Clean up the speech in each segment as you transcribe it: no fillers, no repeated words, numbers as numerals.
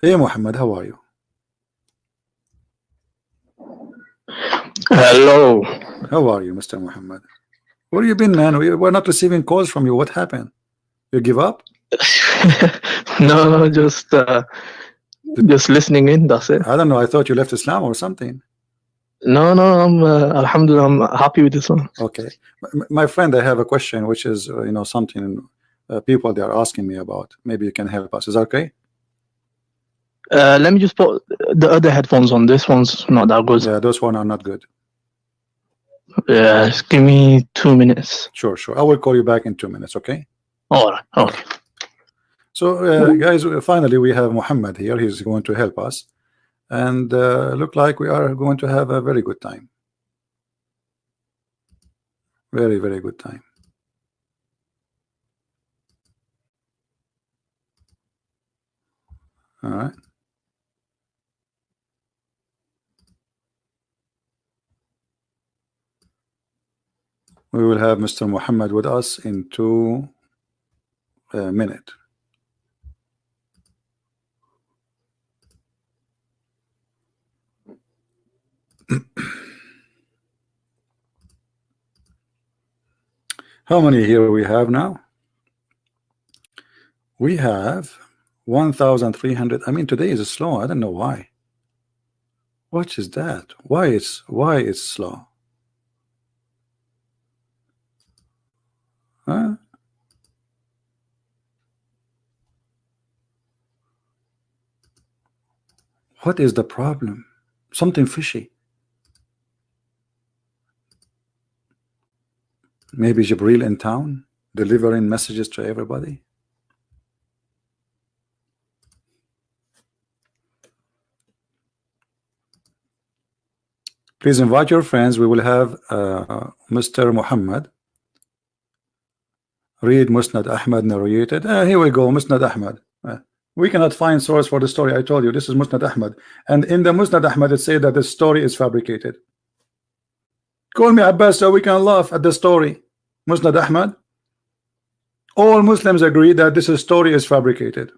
Hey Muhammad, how are you? Hello. How are you, Mr. Muhammad? Where you been, man? We're not receiving calls from you. What happened? You give up? No, just listening in. That's it. I don't know. I thought you left Islam or something. No, I'm Alhamdulillah. I'm happy with this one. Okay, my friend, I have a question, which is something people they are asking me about. Maybe you can help us. Is that okay? Let me just put the other headphones on. This one's not that good. Yeah, those one are not good. Yeah, just give me 2 minutes. Sure. I will call you back in 2 minutes. Okay. All right. Okay. So, guys, finally we have Muhammad here. He's going to help us, and look like we are going to have a very good time. Very, very good time. All right. We will have Mr. Muhammad with us in 2 minutes. How many here we have now? We have 1,300. I mean, today is slow. I don't know why. What is that? Why it's slow? Huh? What is the problem? Something fishy. Maybe Jibril in town delivering messages to everybody. Please invite your friends. We will have Mr. Muhammad read Musnad Ahmad narrated. Here we go, Musnad Ahmad. We cannot find source for the story. I told you this is Musnad Ahmad, and in the Musnad Ahmad it said that the story is fabricated. Call me Abbas so we can laugh at the story. Musnad Ahmad. All Muslims agree that this story is fabricated.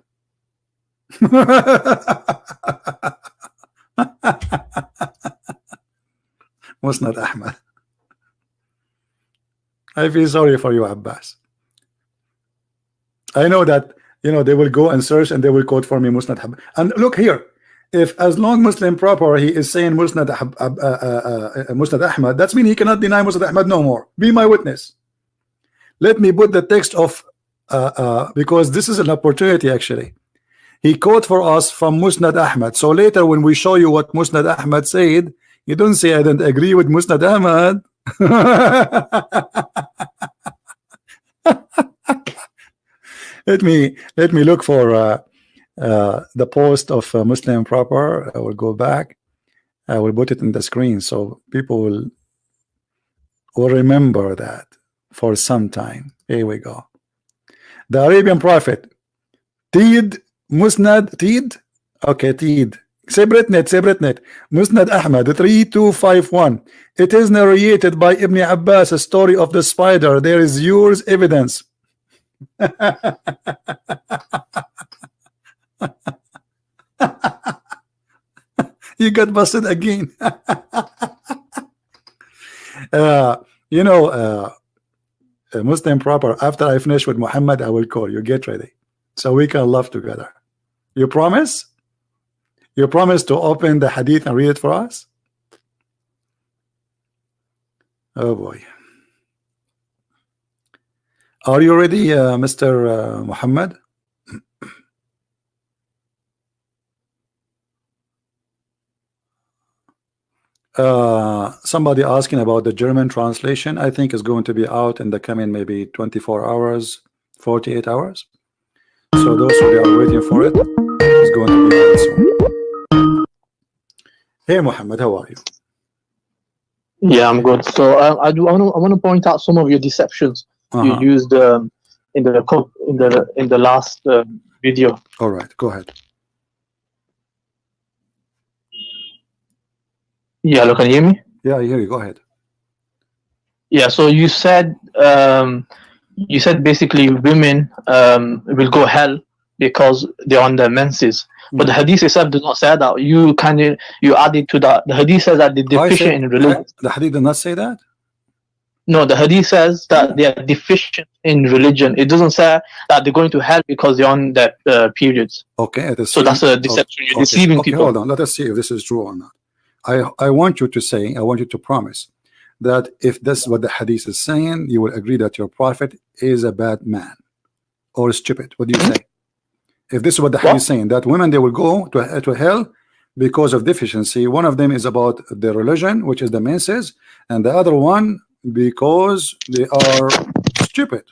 Musnad Ahmad. I feel sorry for you, Abbas. I know that they will go and search and they will quote for me Musnad Ahmad. And look here, if as long Muslim proper he is saying Musnad Ahmad, that's mean he cannot deny Musnad Ahmad no more. Be my witness. Let me put the text of because this is an opportunity actually. He quote for us from Musnad Ahmad. So later when we show you what Musnad Ahmad said, you don't say I don't agree with Musnad Ahmad. Let me look for the post of Muslim proper. I will go back. I will put it in the screen so people will remember that for some time. Here we go. The Arabian Prophet. Tid Musnad Tid. Okay, Tid. Separate net. Musnad Ahmad 3251. It is narrated by Ibn Abbas, a story of the spider. There is yours evidence. You got busted again. Muslim proper, after I finish with Muhammad I will call you. Get ready so we can laugh together. You promise? You promise to open the hadith and read it for us? Oh boy. Are you ready, Mr. Muhammad? Somebody asking about the German translation. I think is going to be out in the coming maybe 24 hours, 48 hours. So those who are waiting for it is going to be out soon. Hey Muhammad, how are you? Yeah, I'm good. So I want to point out some of your deceptions you used in the last video. All right, go ahead. Yeah, look, can you hear me? Yeah, I hear you. Go ahead. Yeah, so you said basically women will go hell because they're on their menses. But the hadith itself does not say that. You added to that. The hadith says that they're deficient in religion. The hadith does not say that. No, the hadith says that they are deficient in religion. It doesn't say that they're going to hell because they're on their periods. Okay, so that's a deception. You're deceiving people. Hold on, let us see if this is true or not. I want you to promise that if this is what the hadith is saying, you will agree that your prophet is a bad man or stupid. What do you say? If this is what the hadith is saying, that women, they will go to hell because of deficiency. One of them is about the religion, which is the menses, and the other one because they are stupid.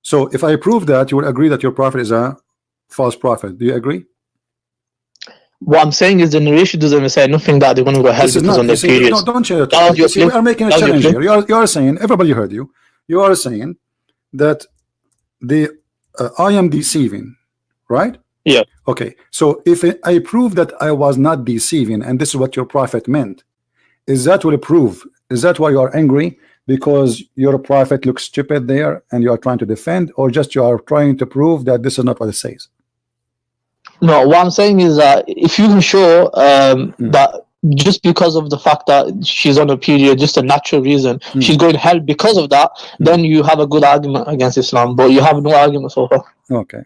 So if I prove that, you will agree that your prophet is a false prophet. Do you agree? What I'm saying is the narration doesn't say nothing that they're going to go hell because on their periods. No, don't change it. We are making a challenge here. You are saying, everybody heard you. You are saying that I am deceiving, right? Yeah. Okay. So if I prove that I was not deceiving, and this is what your prophet meant, is that will prove? Is that why you are angry? Because your prophet looks stupid there and you are trying to defend, or just you are trying to prove that this is not what it says? No, what I'm saying is that if you can show that just because of the fact that she's on a period, just a natural reason, she's going to hell because of that, then you have a good argument against Islam, but you have no argument so far. Okay.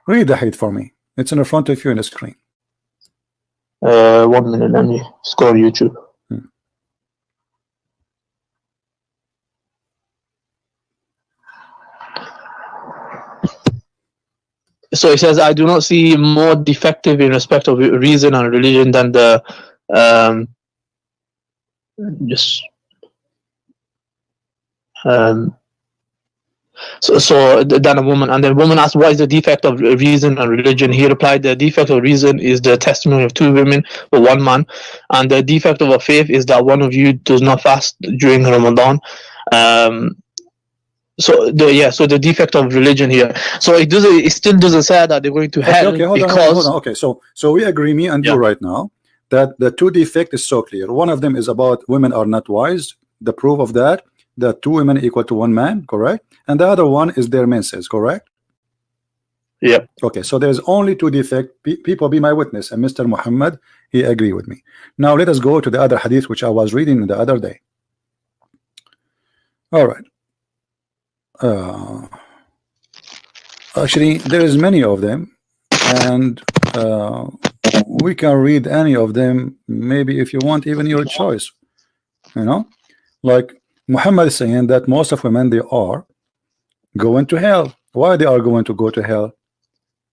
Read the hadith for me. It's in front of you in the screen. 1 minute, let me scroll YouTube. So it says, I do not see more defective in respect of reason and religion than the than a woman. And the woman asked, what is the defect of reason and religion? He replied, the defect of reason is the testimony of 2 women or 1 man, and the defect of a faith is that one of you does not fast during Ramadan. So the defect of religion here. So it still doesn't say that they're going to hell. Okay, hold on. Okay, so we agree, me and you right now, that the 2 defect is so clear. One of them is about women are not wise. The proof of that 2 women equal to 1 man, correct? And the other one is their menses, correct? Yeah. Okay, so there's only 2 defects. People be my witness, and Mr. Muhammad, he agree with me. Now let us go to the other hadith which I was reading the other day. All right. Actually, there is many of them, and we can read any of them. Maybe if you want, even your choice. You know, like Muhammad is saying that most of women, they are going to hell. Why they are going to go to hell?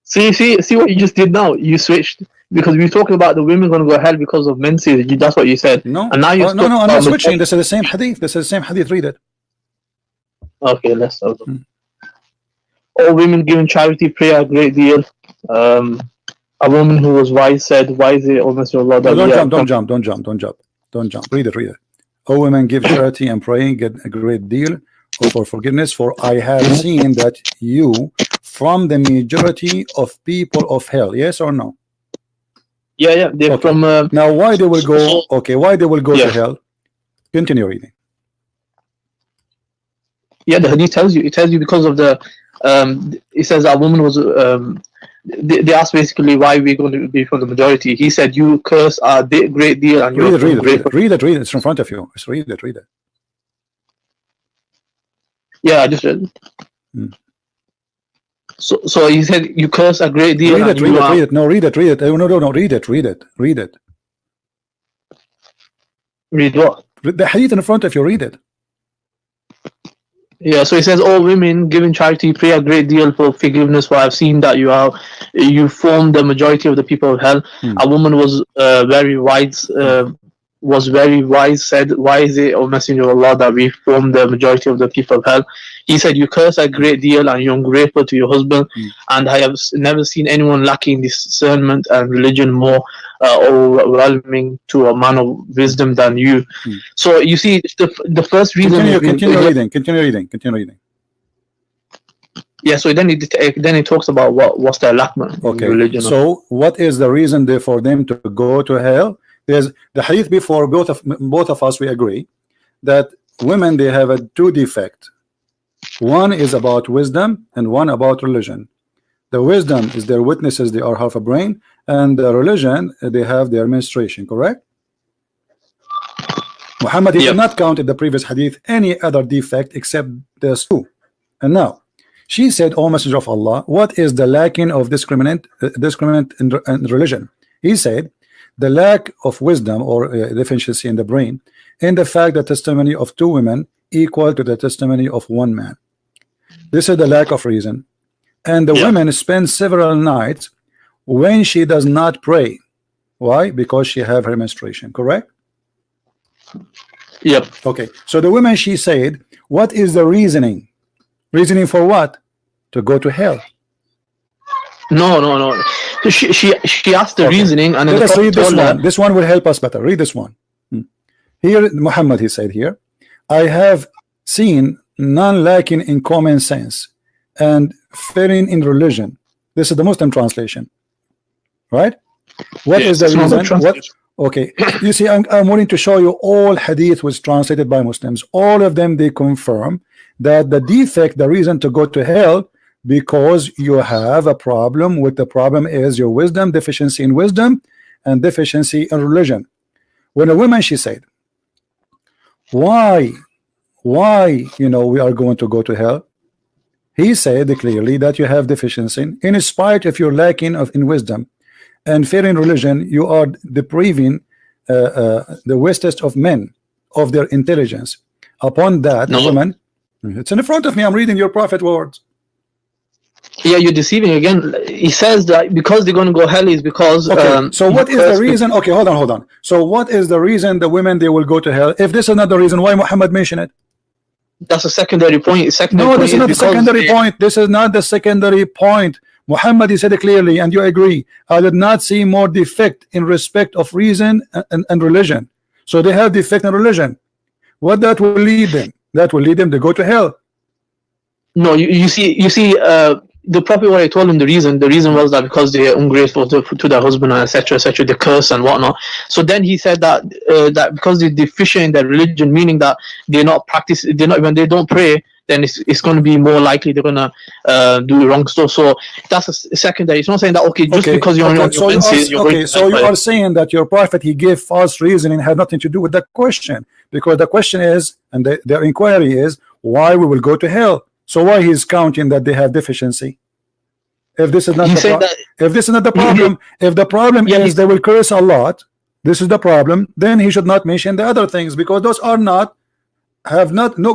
See what you just did now. You switched because we were talking about the women going to go to hell because of menses. That's what you said. No, and now no, I'm not switching. This is the same hadith. This is the same hadith. Read it. Okay, let's start. All women given charity pray a great deal. A woman who was wise said, "Wise, O Messenger of Allah." Don't jump. Read it. All women give charity and pray, get a great deal for forgiveness. For I have seen that you from the majority of people of hell. Yes or no? Yeah. They're okay. From. Now, why they will go? Okay, why they will go to hell? Continue reading. Yeah, the hadith tells you. It tells you because of the. It says that woman was. They asked basically why we're going to be from the majority. He said, "You curse a great deal." And read it. It's in front of you. Just read it. Yeah, I just read it. So he said, "You curse a great deal." Read it. No, read it. No, read it. Read what? The hadith in front of you. Read it. Yeah, so it says, all women giving charity pray a great deal for forgiveness, for I've seen that you form the majority of the people of hell. A woman was very wise, said, why is it, O Messenger of Allah, that we form the majority of the people of hell? He said, you curse a great deal and you're ungrateful to your husband, and I have never seen anyone lacking discernment and religion more overwhelming to a man of wisdom than you. So you see, the first reason. Continue reading. Yeah, so then it talks about what's their lackment in religion. So what is the reason there for them to go to hell? There's the hadith before. Both of us, we agree that women, they have a 2 defect. One is about wisdom and one about religion. The wisdom is their witnesses, they are half a brain, and the religion, they have their menstruation, correct? Muhammad, he did not count in the previous hadith any other defect except those two. And now, she said, O Messenger of Allah, what is the lacking of discriminant in religion? He said, the lack of wisdom or deficiency in the brain, in the fact that testimony of two women equal to the testimony of one man. This is the lack of reason. And the women spend several nights when she does not pray. Why? Because she have her menstruation, correct? Yep. Okay. So the woman, she said, what is the reasoning? Reasoning for what? To go to hell. No. She asked the reasoning, and let us read this one. This one will help us better. Read this one. Here, Muhammad, he said here, I have seen none lacking in common sense and failing in religion. This is the Muslim translation, right? What is the reason? What? Okay, you see, I'm wanting to show you all hadith was translated by Muslims. All of them, they confirm that the defect, the reason to go to hell, because you have a problem with the problem is your wisdom, deficiency in wisdom, and deficiency in religion. When a woman, she said, why, you know, we are going to go to hell? He said clearly that you have deficiency in spite of your lacking in wisdom and fear in religion. You are depriving the wisest of men of their intelligence. Upon that, the woman, it's in front of me, I'm reading your prophet words. Yeah, you're deceiving again. He says that because they're going to go hell is because so what is the reason? Okay, hold on. So what is the reason the women, they will go to hell? If this is not the reason, why Muhammad mentioned it? That's a secondary point. No, this is not the secondary point. This is not the secondary point. Muhammad, he said it clearly, and you agree. I did not see more defect in respect of reason and religion. So they have defect in religion. What that will lead them? That will lead them to go to hell. No, you see, the Prophet, what I told him, the reason was that because they are ungrateful to their husband, and etc., the curse and whatnot. So then he said that that because they're deficient in their religion, meaning that when they don't pray, then it's going to be more likely they're going to do wrong stuff. So that's a secondary. It's not saying that because you're on your senses, so you are saying that your prophet, he gave false reasoning, had nothing to do with the question, because the question is, and their inquiry is, why we will go to hell. So why he is counting that they have deficiency? If this is not the problem, if the problem is they will curse a lot, this is the problem, then he should not mention the other things, because those are no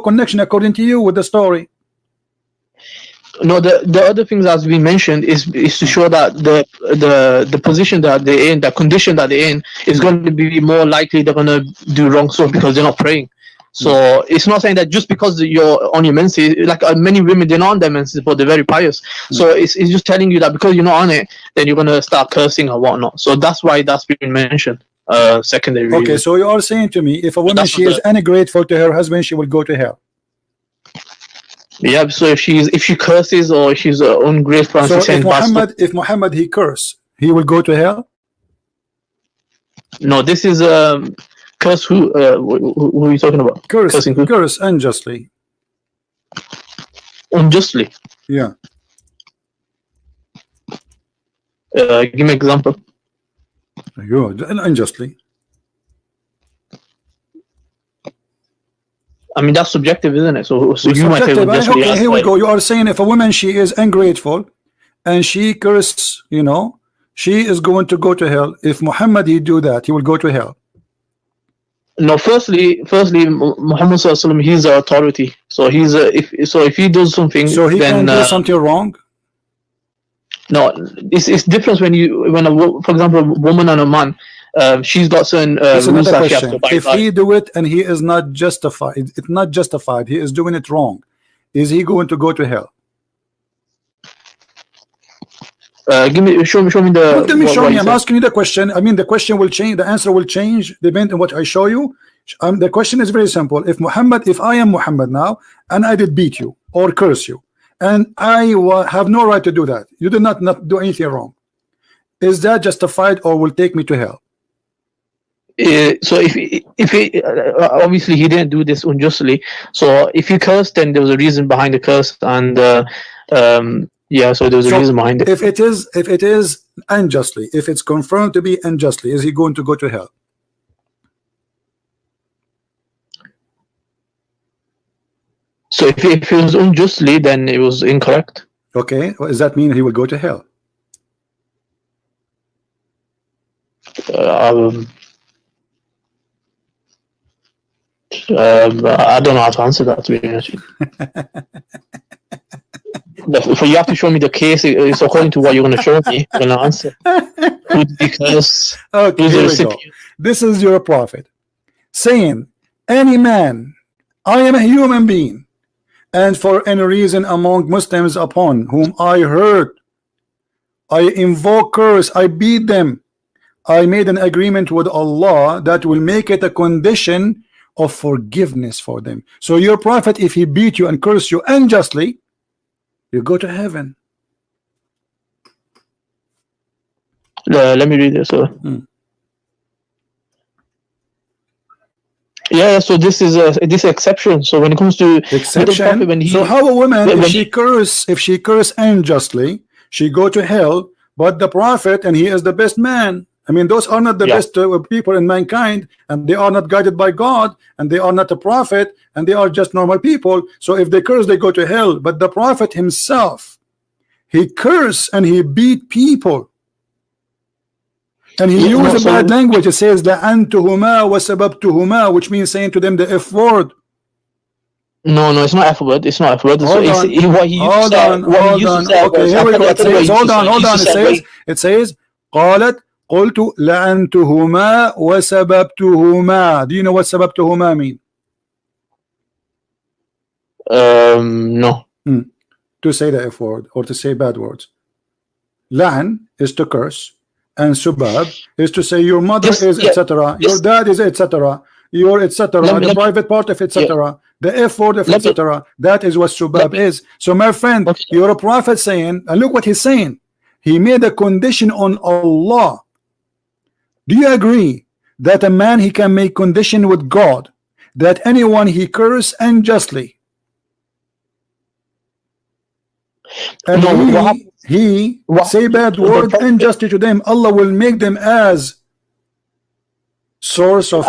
connection according to you with the story. No, the other things as we mentioned is to show that the position that they're in, the condition that they're in, is going to be more likely they're going to do wrong stuff because they're not praying. So it's not saying that just because you're on your menses, like many women, they're not on their menses, but they're very pious. So it's just telling you that because you're not on it, then you're going to start cursing or whatnot. So that's why that's been mentioned. Secondary reason. Okay, so you are saying to me, if a woman, she is ungrateful to her husband, she will go to hell. Yeah, so if she curses or she's ungrateful, so if Muhammad he curse, he will go to hell? No, this is curse who are you talking about? Curse unjustly. Unjustly? Yeah. Give me an example. Unjustly. I mean, that's subjective, isn't it? So you might say unjustly. Okay, here we go. You are saying if a woman, she is ungrateful and she curses, you know, she is going to go to hell. If Muhammad he do that, he will go to hell. No, firstly, Muhammad Sallallahu Alaihi Wasallam, he's the authority. So he's if he does something, so he can do something wrong. No, it's different for example, a woman and a man, she's got certain rules that she has to abide by. If he do it and he is not justified, it's not justified, he is doing it wrong, is he going to go to hell? Show me the. Let me show me. I'm asking you the question. I mean, the question will change. The answer will change depending on what I show you. The question is very simple. If I am Muhammad now, and I did beat you or curse you, and I have no right to do that, you did not do anything wrong, is that justified or will take me to hell? So if he obviously he didn't do this unjustly. So if he cursed, then there was a reason behind the curse, and yeah, so there was a reason behind it. If it is unjustly, if it's confirmed to be unjustly, is he going to go to hell? So if it was unjustly, then it was incorrect. Okay, well, does that mean he will go to hell? I don't know how to answer that, to be honest. So you have to show me the case. It's according to what you're going to show me. I'm going to answer. Because okay, here we go. This is your prophet saying, any man, I am a human being, and for any reason among Muslims upon whom I hurt, I invoke curse, I beat them, I made an agreement with Allah that will make it a condition of forgiveness for them. So your prophet, if he beat you and curse you unjustly, you go to heaven. Let me read this. Yeah, so this is this exception. So when it comes to exception, prophet, so how a woman, if she curse unjustly, she go to hell, but the prophet, and he is the best man. I mean, those are not the best people in mankind, and they are not guided by God, and they are not a prophet, and they are just normal people. So if they curse, they go to hell. But the prophet himself, he cursed and he beat people. And he used a bad language. It says la'antuhuma wa sababtuhuma, which means saying to them the F word. No, it's not F word. It's not F word. Hold on. Okay, here we go. It says, hold on. It says قالت قلت لعنتهما وسببتهما. Do you know what سببتهما mean? No. To say the F word or to say bad words. La'an is to curse, and subab is to say your mother is etc. Your dad is etc. Your etc. The private part of etc. The F word of etc. That is what subab is. So my friend, you're a prophet saying, and look what he's saying. He made a condition on Allah. Do you agree that a man, he can make condition with God that anyone he curse unjustly, and he say bad word unjustly to them, Allah will make them as source of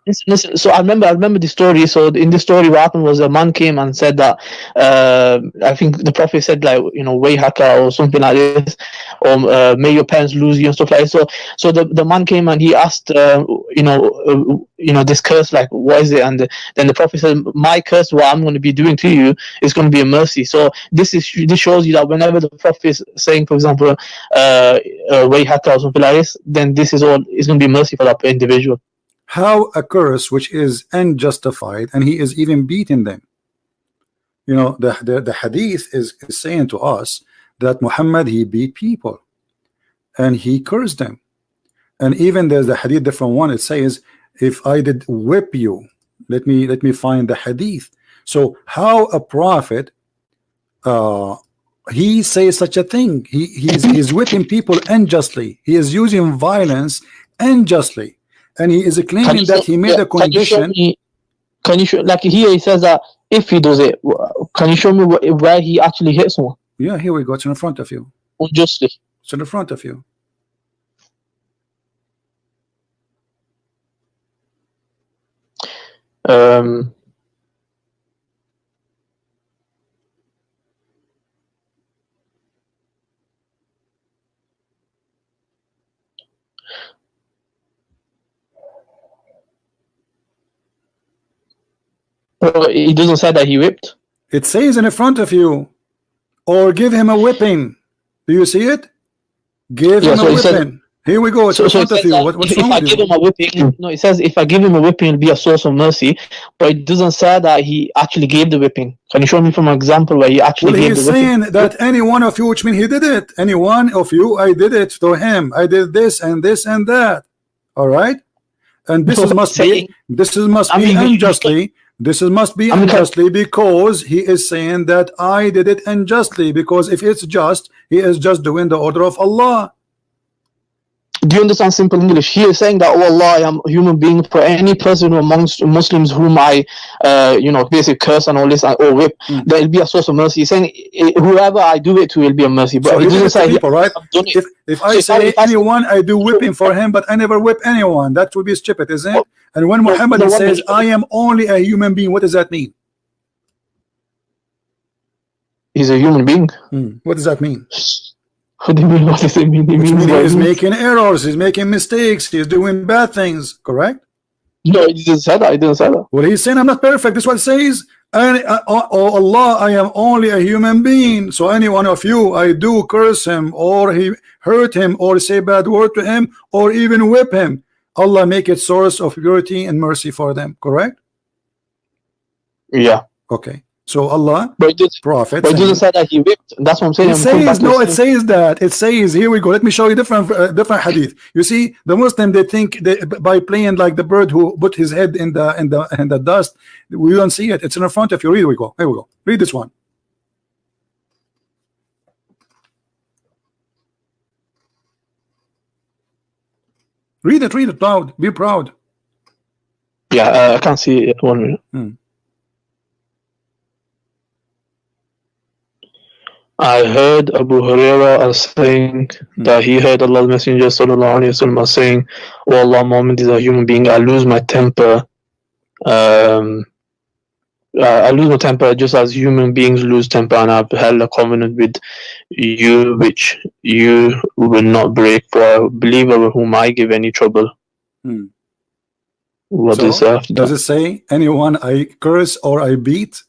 listen, so I remember the story. So in the story, what happened was a man came and said that I think the prophet said, like, you know, way haka or something like this, or may your parents lose you and stuff like that. So the man came and he asked you know this curse, like, what is it? And then the prophet said, my curse, what I'm going to be doing to you is going to be a mercy. So this shows you that whenever the prophet is saying, for example, way haka or something like this, then this is going to be mercy for that individual. How a curse which is unjustified, and he is even beating them. You know, the hadith is saying to us that Muhammad, he beat people and he cursed them. And even there's the hadith different one. It says, if I did whip you, let me find the hadith. So how a prophet he says such a thing? He's whipping people unjustly. He is using violence unjustly. And he is claiming that he made a condition. Can you show, like here he says that if he does it, can you show me where he actually hit someone? Yeah, here we go. It's in front of you. Unjustly. It's in the front of you. He doesn't say that he whipped. It says in front of you, or give him a whipping. Do you see it? Give him a whipping. Here we go. It's in front of you. What's wrong with you? Him a whipping, no, it says if I give him a whipping, it'll be a source of mercy. But it doesn't say that he actually gave the whipping. Can you show me from an example where he actually gave the whipping? He's saying that any one of you, which means he did it. Any one of you, I did it to him. I did this and this and that. All right. And this must be unjustly. This must be unjustly, because he is saying that I did it unjustly, because if it's just, he is just doing the order of Allah. Do you understand simple English? He is saying that, oh Allah, I am a human being. For any person amongst Muslims whom I, basically curse and all this or whip, there will be a source of mercy. He's saying whoever I do it to will be a mercy. But so it doesn't say people, right? If I say anyone, I do whipping for him, but I never whip anyone, that would be stupid, isn't it? And when Muhammad says, I am only a human being, what does that mean? He's a human being. What does that mean? What do you mean? What does it mean? He is making errors, he's making mistakes, he's doing bad things, correct? No, he didn't say that. He didn't say that. Well, he's saying I'm not perfect. This is what it says. Oh Allah, I am only a human being. So any one of you, I do curse him, or he hurt him, or say bad word to him, or even whip him. Allah make it source of purity and mercy for them. Correct? Yeah. Okay. So Allah, Prophet, but it doesn't say that he whipped. That's what I'm saying. It says that. It says, here we go. Let me show you different hadith. You see, the Muslim, they think by playing like the bird who put his head in the dust. We don't see it. It's in front of you. Here we go. Here we go. Read this one. Read it. Read it loud. Be proud. Yeah, I can't see it. 1 minute. I heard Abu Hurairah saying that he heard Allah's Messenger sallallahu alaihi wasallam saying, "Oh Allah, Muhammad is a human being. I lose my temper. I lose my temper just as human beings lose temper, and I've held a covenant with you which you will not break for a believer whom I give any trouble." What is after? Does it say anyone I curse or I beat?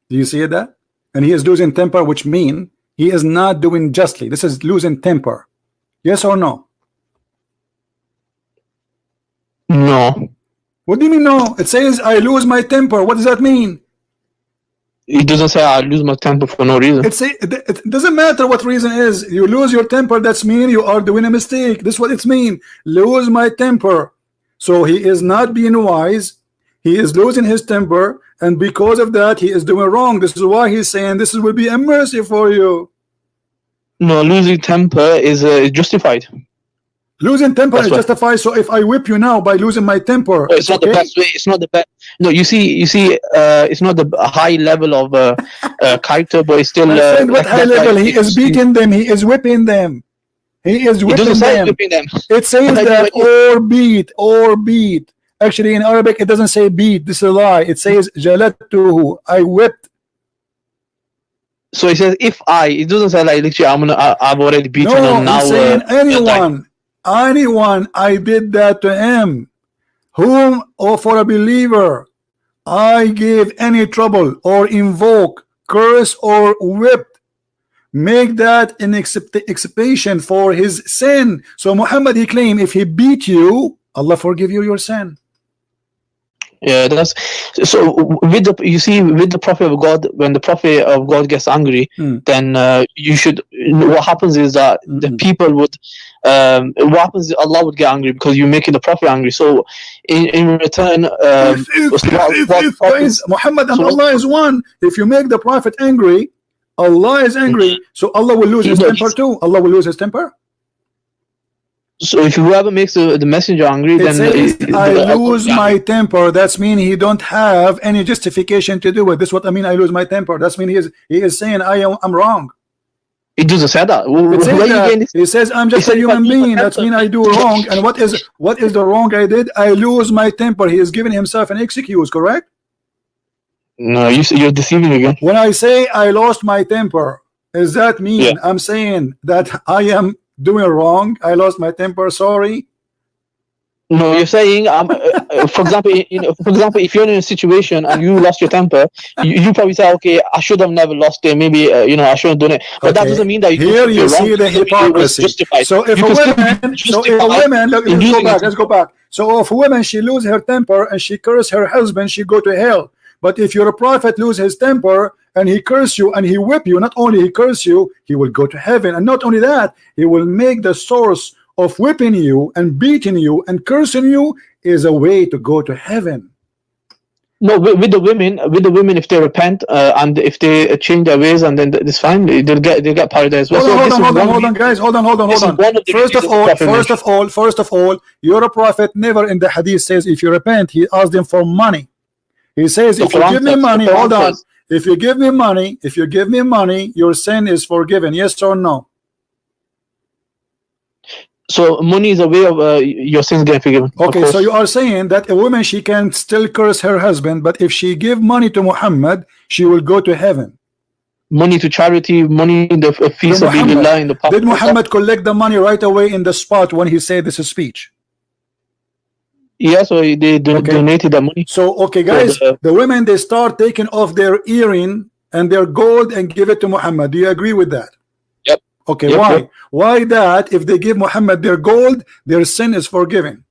Do you see that? And he is losing temper, which means he is not doing justly. This is losing temper. Yes or no? No. What do you mean no? It says I lose my temper. What does that mean? It doesn't say I lose my temper for no reason. It doesn't matter what reason is. You lose your temper, that's mean you are doing a mistake. This is what it's mean. Lose my temper. So he is not being wise. He is losing his temper, and because of that, he is doing wrong. This is why he's saying this will be a mercy for you. No, losing temper is justified. Losing temper is justified. So if I whip you now by losing my temper, it's not the best way. It's not the best. No, you see, it's not the high level of character, but it's still. What high level? He is beating them. He is whipping them. He is whipping them. It says that or beat. Actually, in Arabic, it doesn't say beat. This is a lie. It says jalattuhu. I whipped. So it says if I. It doesn't say like literally I've already beaten him now. No, saying anyone. I did that to him. Whom or for a believer, I gave any trouble or invoke, curse or whipped. Make that an expiation for his sin. So Muhammad, he claimed if he beat you, Allah forgive you your sin. Yeah, that's so. With the Prophet of God, when the Prophet of God gets angry, then you should. What happens is that the people would. What happens is Allah would get angry because you're making the Prophet angry. So, in return, Muhammad and Allah is one. If you make the Prophet angry, Allah is angry. So Allah will lose his temper too. Allah will lose his temper. So if whoever makes the messenger angry, then I lose my temper. That's mean he don't have any justification to do it. This is what I mean. I lose my temper. That's mean he is saying I'm wrong. It doesn't say that. He says I'm just a human being. That's mean I do wrong. And what is the wrong I did? I lose my temper. He is giving himself an excuse. Correct? No, you're deceiving again. When I say I lost my temper, does that mean I'm saying that I am doing wrong? I lost my temper. Sorry. No, you're saying, for example, if you're in a situation and you lost your temper, you probably say, okay, I should have never lost it. Maybe I shouldn't have done it. But that doesn't mean that you see the hypocrisy. So if a woman, let's go back. So if a woman she lose her temper and she curse her husband, she go to hell. But if your prophet lose his temper and he curse you and he whip you, not only he curse you, he will go to heaven. And not only that, he will make the source of whipping you and beating you and cursing you is a way to go to heaven. No, with the women, if they repent and if they change their ways, and then it's fine. They'll get paradise. Hold on, guys. Hold on. First of all, your prophet never in the hadith says if you repent, he asked them for money. He says if you give me money, hold on. If you give me money, your sin is forgiven. Yes or no? So money is a way of your sins getting forgiven. Okay, so you are saying that a woman, she can still curse her husband, but if she give money to Muhammad, she will go to heaven. Money to charity, money in the feast of Allah in the public. Did Muhammad collect the money right away in the spot when he said this speech? Yeah, so they donated the money. So okay, guys, the women, they start taking off their earring and their gold and give it to Muhammad. Do you agree with that? Yep. Okay, yep, why? Yep. Why that if they give Muhammad their gold, their sin is forgiven?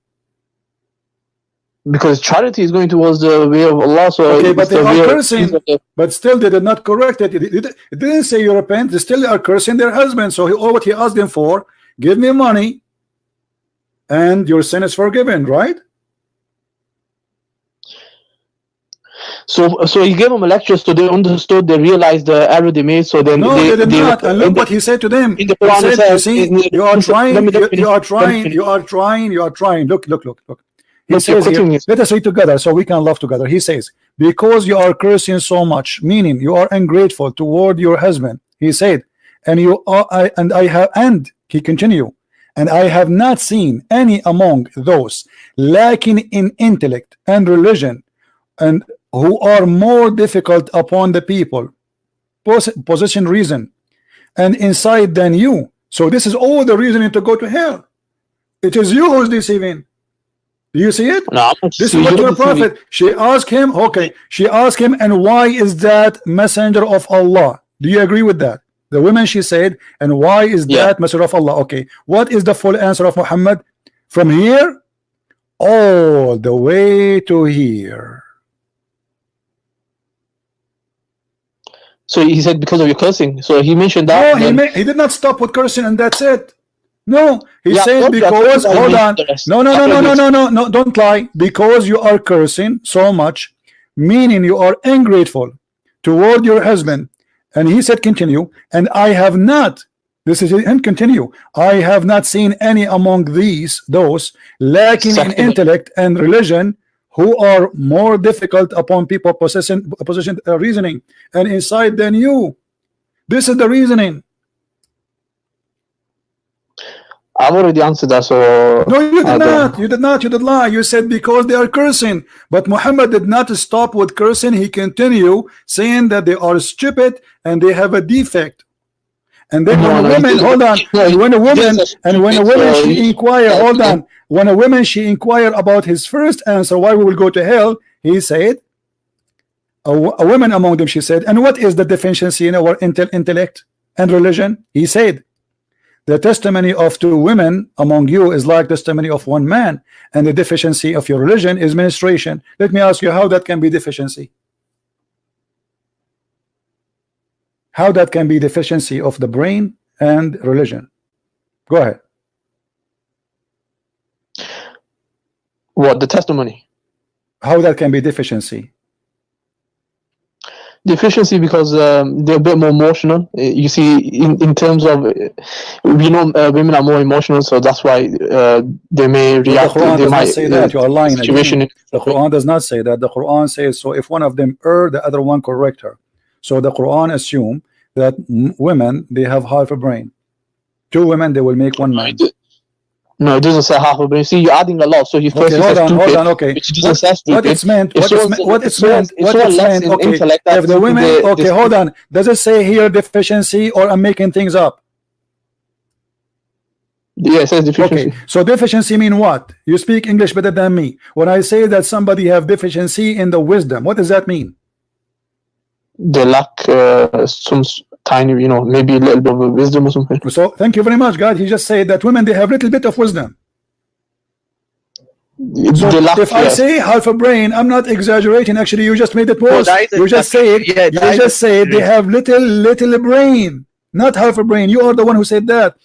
Because charity is going towards the way of Allah. So okay, but they are cursing, but still they did not correct it. It didn't say you repent. They still are cursing their husband. So all what he asked them for, give me money and your sin is forgiven, right? So he gave them a lecture, so they understood, they realized the error they made. So then no, they did not. And look what he said to them. In the Quran, he said, you see, you are trying. Look. He says here, let us read together so we can laugh together. He says, because you are cursing so much, meaning you are ungrateful toward your husband. He said, and he continued, and I have not seen any among those lacking in intellect and religion, and who are more difficult upon the people, possession, reason, and insight than you. So this is all the reasoning to go to hell. It is you who's deceiving. Do you see it? No, this is what your prophet, she asked him, and why is that messenger of Allah? Do you agree with that? The women, she said, and why is that messenger of Allah? Okay, what is the full answer of Muhammad? From here all the way to here. So he said because of your cursing. So he mentioned that. No, he did not stop with cursing and that's it. No, he said because hold on. No, don't lie. Because you are cursing so much, meaning you are ungrateful toward your husband. And he said, continue. And I have not, this is and continue. I have not seen any among those lacking in intellect and religion, who are more difficult upon people possessing reasoning and insight than you. This is the reasoning. I've already answered that. So no, you did not. You did not. You did lie. You said because they are cursing, but Muhammad did not stop with cursing. He continued saying that they are stupid and they have a defect. And then when a woman, hold on, when a woman she inquire, hold on, when a woman she inquire about his first answer, why we will go to hell, he said, a woman among them, she said, and what is the deficiency in our intellect and religion? He said, the testimony of 2 women among you is like testimony of 1 man, and the deficiency of your religion is menstruation. Let me ask you how that can be deficiency. How that can be deficiency of the brain and religion? Go ahead. What, the testimony? How that can be deficiency? Deficiency because they're a bit more emotional. You see, in terms of, women are more emotional, so that's why they may react. The Quran does not say that. You are lying. The Quran does not say that. The Quran says, so if one of them err, the other one correct her. So the Quran assume that women, they have half a brain. 2 women, they will make 1 man. No, it doesn't say half a brain. See, you're adding a lot. So you first hold on. Okay. What it's meant. Okay. If the women, okay, hold on. Does it say here deficiency, or I'm making things up? Yeah, it says deficiency. Okay. So deficiency mean what? You speak English better than me. When I say that somebody have deficiency in the wisdom, what does that mean? They lack some tiny, maybe a little bit of wisdom or something. So thank you very much, God. He just said that women, they have little bit of wisdom. So if I say half a brain, I'm not exaggerating. Actually, you just made it worse. You just said they have little brain, not half a brain. You are the one who said that.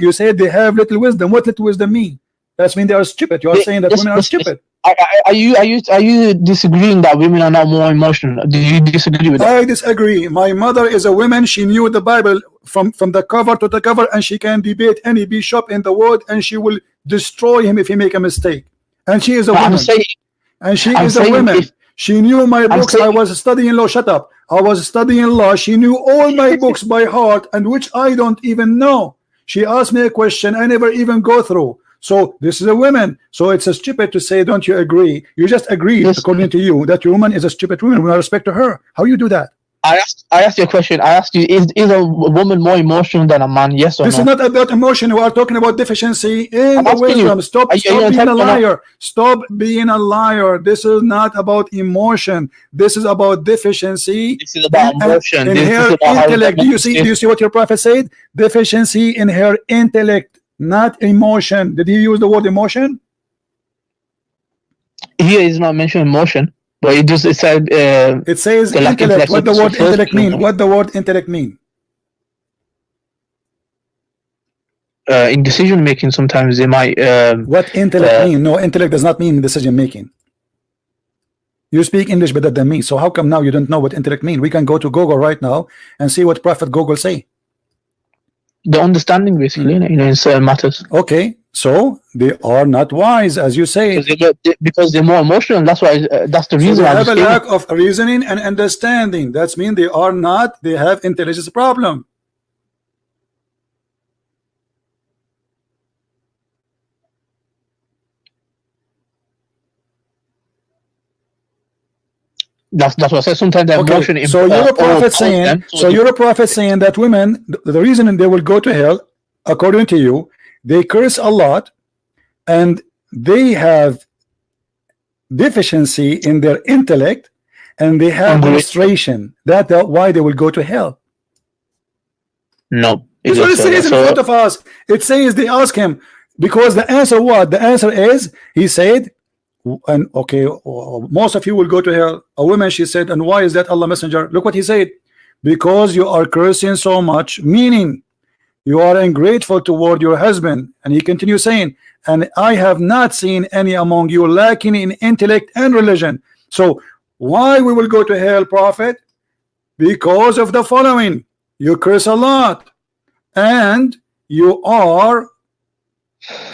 You said they have little wisdom. What little wisdom mean? That means they are stupid. You are saying that women are stupid. Are you disagreeing that women are not more emotional? Do you disagree with that? I disagree. My mother is a woman. She knew the Bible from the cover to the cover, and she can debate any bishop in the world, and she will destroy him if he make a mistake. And she is a woman. And she is a woman. She knew my books. I was studying law. Shut up. I was studying law. She knew all my books by heart, and which I don't even know. She asked me a question I never even go through. So this is a woman. So it's a stupid to say, don't you agree? You just agreed, according to you, that your woman is a stupid woman with respect to her. How you do that? I asked you a question. I asked you, is a woman more emotional than a man? Yes or no? This is not about emotion. We are talking about deficiency in the wisdom. Stop being a liar. Stop being a liar. This is not about emotion. This is about deficiency. This is about emotion. In her intellect. Do you see what your prophet said? Deficiency in her intellect, not emotion. Did he use the word emotion? Here is not mentioned emotion. But it said it says intellect. What the word intellect mean? What the word intellect mean? In decision making, sometimes they might. What intellect mean? No, intellect does not mean decision making. You speak English better than me, so how come now you don't know what intellect mean? We can go to Google right now and see what Prophet Google say. The understanding, basically, in certain matters. Okay. So they are not wise, as you say, because they're more emotional. That's why. That's the reason. So they have a lack of reasoning and understanding. That means they are not. They have intelligence problem. That's what I said. Sometimes the emotion. So you're a prophet saying. So you're a prophet saying that women, the reason they will go to hell, according to you, they curse a lot, and they have deficiency in their intellect, and they have frustration. That's why they will go to hell. No, it's what it says in front of us. It says they ask him, because the answer what? The answer is, he said, and okay, most of you will go to hell. A woman, she said, and why is that, Allah Messenger? Look what he said, because you are cursing so much, meaning you are ungrateful toward your husband. And he continues saying, and I have not seen any among you lacking in intellect and religion. So why we will go to hell, Prophet? Because of the following: you curse a lot, and you are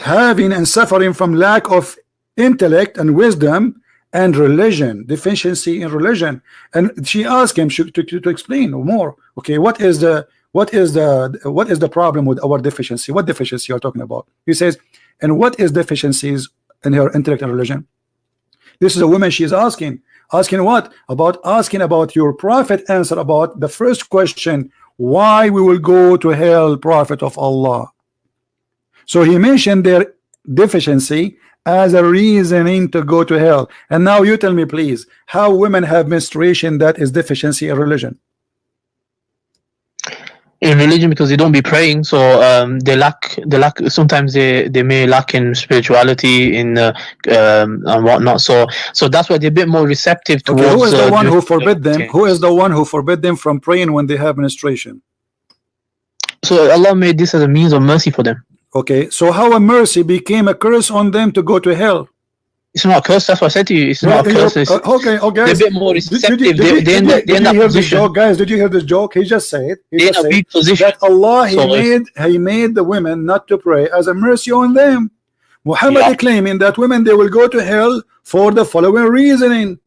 having and suffering from lack of intellect and wisdom and religion, deficiency in religion. And she asked him to explain more. Okay, what is the problem with our deficiency? What deficiency you're talking about? He says, and what is deficiencies in her intellect and religion? This is a woman. She is asking what? Asking about your prophet answer about the first question, why we will go to hell, Prophet of Allah. So he mentioned their deficiency as a reasoning to go to hell. And now you tell me, please, how women have menstruation that is deficiency in religion? In religion, because they don't be praying, so they lack. Sometimes they may lack in spirituality, in and whatnot. So that's why they're a bit more receptive towards. Okay, who is the one who forbid them? Who is the one who forbid them from praying when they have menstruation? So Allah made this as a means of mercy for them. Okay, so how a mercy became a curse on them to go to hell? It's not a curse. That's what I said to you. It's not a curse. Okay, they're a bit more receptive. Did you hear this joke, guys? Did you hear this joke? He just said that Allah he made the women not to pray as a mercy on them. Muhammad claiming that women, they will go to hell for the following reasoning: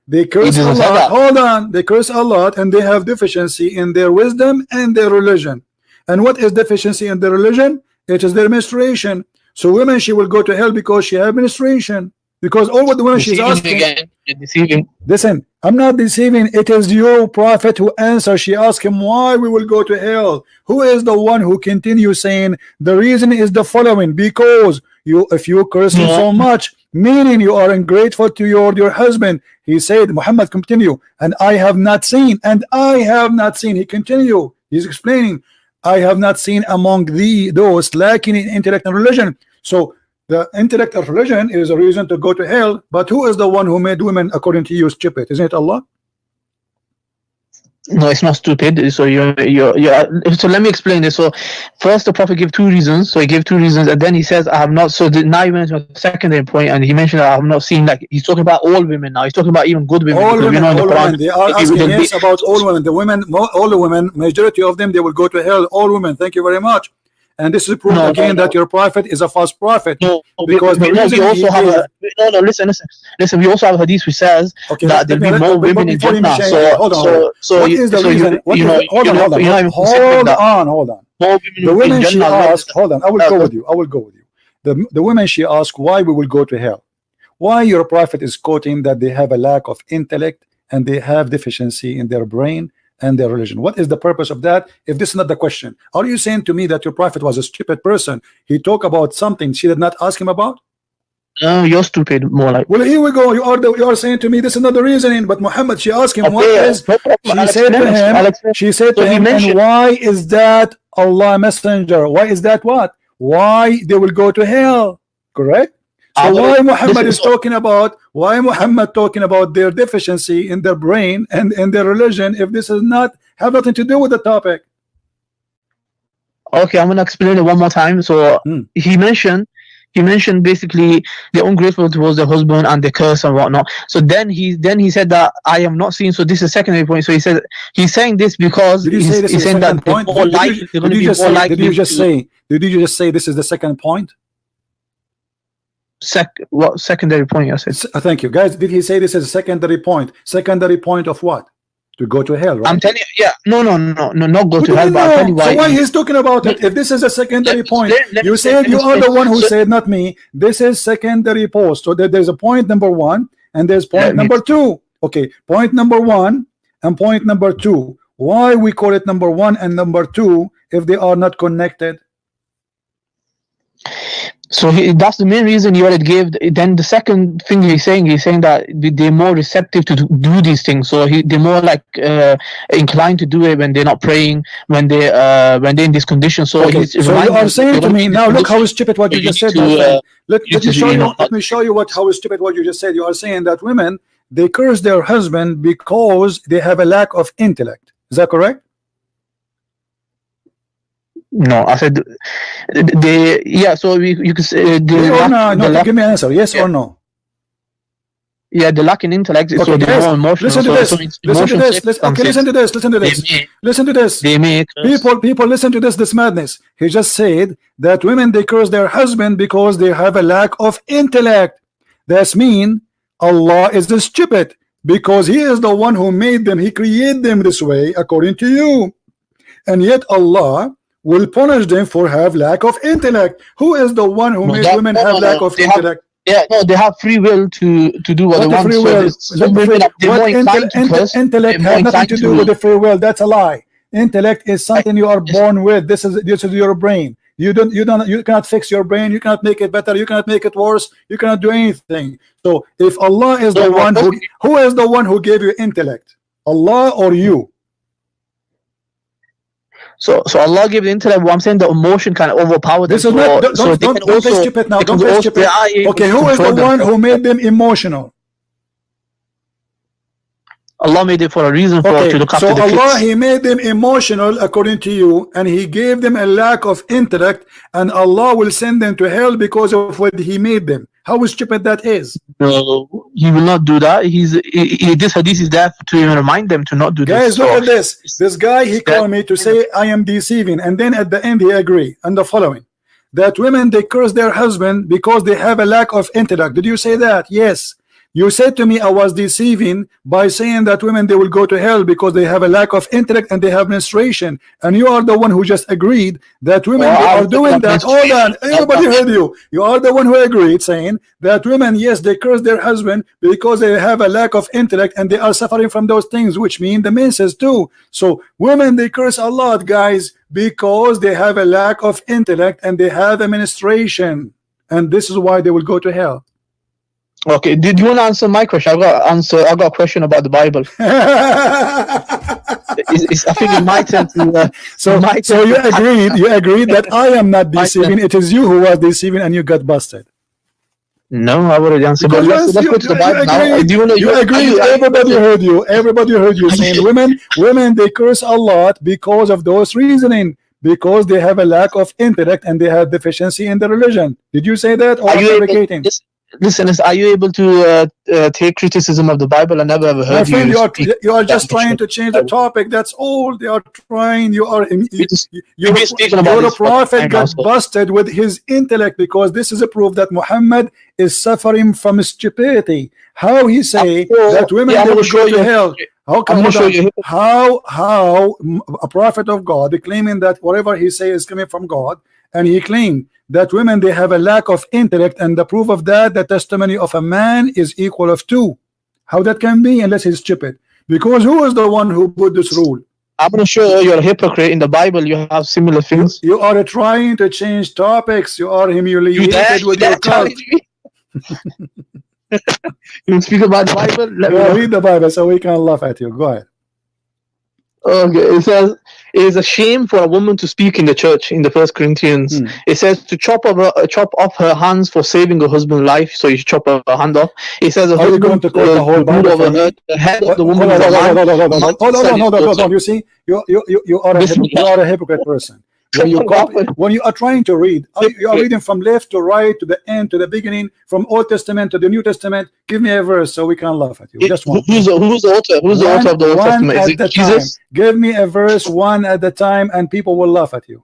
they curse a lot. Hold on, they curse a lot, and they have deficiency in their wisdom and their religion. And what is deficiency in their religion? It is their menstruation. So women, she will go to hell because she have menstruation. Because all what the women she's asking. You're deceiving. Listen, I'm not deceiving. It is your prophet who answers. She asked him why we will go to hell. Who is the one who continues saying the reason is the following: because if you curse him so much, meaning you are ungrateful to your husband. He said, Muhammad, continue, and I have not seen, and I have not seen. He continue. He's explaining, I have not seen among those lacking in intellect and religion. So the intellect of religion is a reason to go to hell, but who is the one who made women, according to you, stupid? Isn't it Allah? No, it's not stupid. So so let me explain this. So first, the Prophet gave two reasons. So he gave two reasons, and then he says, "I have not." So now he went to a secondary point, and he mentioned that I have not seen. Like he's talking about all women now. He's talking about even good women. All women, in the all Quran, women. They are asking yes about all women. The women, all the women, majority of them, they will go to hell. All women. Thank you very much. And this is proof again that your prophet is a false prophet. No, because we also have listen. We also have a hadith which says that there will be more women in Jannah. So what is the reason? Hold on. The women she asked, hold on, I will go with you. The women she asked why we will go to hell. Why your prophet is quoting that they have a lack of intellect and they have deficiency in their brain and their religion. What is the purpose of that if this is not the question? Are you saying to me that your prophet was a stupid person? He talked about something she did not ask him about? You're stupid, more like. Well, here we go. You are saying to me this is not the reasoning, but Muhammad, she asked him what is. She said to him, and why is that Allah Messenger? Why is that what? Why they will go to hell? Correct? So why Muhammad is talking about their deficiency in their brain and in their religion if this is not have nothing to do with the topic? Okay, I'm gonna explain it one more time. So he mentioned basically they're ungrateful towards their husband and the curse and whatnot. So then he said that I am not seeing. So this is a secondary point. So he said he's saying this because he's saying that point. Did you just say this is the second point? What secondary point? I said. Thank you, guys. Did he say this is a secondary point? Secondary point of what? To go to hell, right? I'm telling you, yeah. No, not go to hell. But I'll tell you why. So why he's talking about it? If this is a secondary point, you said you are the one who said, not me. This is secondary post. So there's a point number one and there's point number two. Okay, point number one and point number two. Why we call it number one and number two if they are not connected? So that's the main reason you already gave. Then the second thing he's saying that they're more receptive to do these things. So they're more like inclined to do it when they're not praying, when they're in this condition. So, okay. So you are saying to me now, look how stupid what you just said. Let me show you how stupid what you just said. You are saying that women, they curse their husband because they have a lack of intellect. Is that correct? No, I said so you could say give me an answer. Yes or no? Yeah, the lack in intellect is so they're more emotional. Listen to this. They make people listen to this madness. He just said that women, they curse their husband because they have a lack of intellect. That's mean Allah is the stupid because he is the one who made them. He created them this way according to you, and yet Allah will punish them for have lack of intellect. Who is the one who made women have lack of intellect? They have free will to do what they want. Free will? Intellect has nothing to do with the free will. That's a lie. Intellect is something you are born with. This is your brain. You cannot fix your brain. You cannot make it better. You cannot make it worse. You cannot do anything. So if Allah is the one who is the one who gave you intellect, Allah or you? So Allah gave the intellect. What I'm saying, the emotion can overpower them. Don't play stupid now. Don't play stupid. Okay, who is the one who made them emotional? Allah made it for a reason to look after the kids. So Allah, he made them emotional according to you, and he gave them a lack of intellect, and Allah will send them to hell because of what he made them. How stupid that is. No, he will not do that. This hadith is there to even remind them to not do Guys, this. look at this. This guy, he called me to say I am deceiving, and then at the end he agree. And the following, that women, they curse their husband because they have a lack of intellect. Did you say that? Yes. You said to me I was deceiving by saying that women, they will go to hell because they have a lack of intellect and they have menstruation, and you are the one who just agreed that women they are doing that. Hold on, everybody heard you. You are the one who agreed saying that women, yes, they curse their husband because they have a lack of intellect and they are suffering from those things, which mean the menses too. So women, they curse a lot, guys, because they have a lack of intellect and they have a menstruation, and this is why they will go to hell. Okay, did you want to answer my question? I got a question about the Bible. I think it might turn to. So you agreed that I am not deceiving. It is you who was deceiving, and you got busted. No, I've already answered. But Because let's go to the Bible now. Do you want to? you agreed. Everybody heard you. Everybody heard you saying women they curse a lot because of those reasoning, because they have a lack of intellect and they have deficiency in the religion. Did you say that, or are you fabricating? Listen, are you able to take criticism of the Bible? I never ever heard friend, you are just trying to change the topic. That's all they are trying. Your prophet got busted with his intellect, because this is a proof that Muhammad is suffering from stupidity. How he say that women they will go to hell? How come? How a prophet of God claiming that whatever he say is coming from God, and he claimed that women they have a lack of intellect, and the proof of that, the testimony of a man is equal of 2. How that can be unless he's stupid? Because who is the one who put this rule? I'm going to show you're a hypocrite. In the Bible you have similar things. You are trying to change topics. You are humiliated with your cult. You speak about the Bible? Read the Bible so we can laugh at you. Go ahead. Okay, it says it is a shame for a woman to speak in the church in the 1 Corinthians. It says to chop off her hands for saving her husband's life, so you chop her hand off. It says a husband going to quote the whole Bible over her, the head of the woman. Hold on. You see, you are a hypocrite person. When you are trying to read, you are reading from left to right to the end to the beginning, from Old Testament to the New Testament. Give me a verse so we can laugh at you. Just one. Who's the author? Who's the author of the Old Testament? Is it Jesus? Give me a verse one at a time, and people will laugh at you.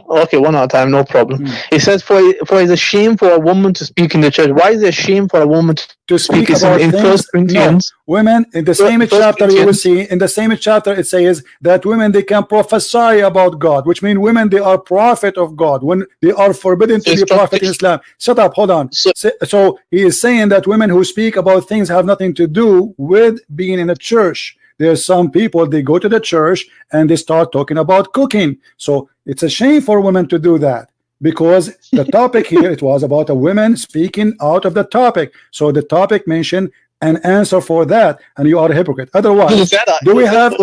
Okay, one at a time, no problem. It says, for it's a shame for a woman to speak in the church. Why is it a shame for a woman to speak about in 1 Corinthians? No. Women, in the same chapter, you will see, in the same chapter, it says that women, they can prophesy about God, which means women, they are prophet of God, when they are forbidden to be prophet in Islam. Shut up, hold on. So he is saying that women who speak about things have nothing to do with being in a church. There's some people, they go to the church and they start talking about cooking. So it's a shame for women to do that, because the topic here, it was about a woman speaking out of the topic. So the topic mentioned an answer for that, and you are a hypocrite. Otherwise, do we have,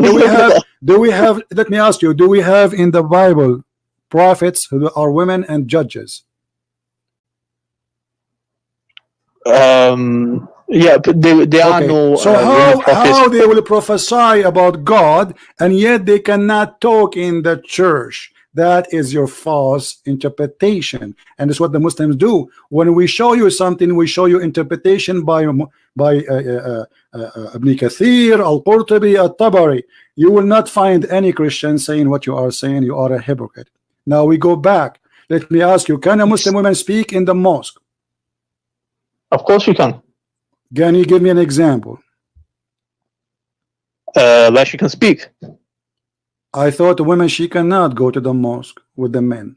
let me ask you, do we have in the Bible prophets who are women and judges? Yeah, but they are no. So how they will prophesy about God and yet they cannot talk in the church? That is your false interpretation, and it's what the Muslims do. When we show you something, we show you interpretation by Ibn Kathir, Al-Qurtubi, Al-Tabari. You will not find any Christian saying what you are saying. You are a hypocrite. Now we go back. Let me ask you: can a Muslim woman speak in the mosque? Of course we can. Can you give me an example? Where she can speak. I thought the women, she cannot go to the mosque with the men.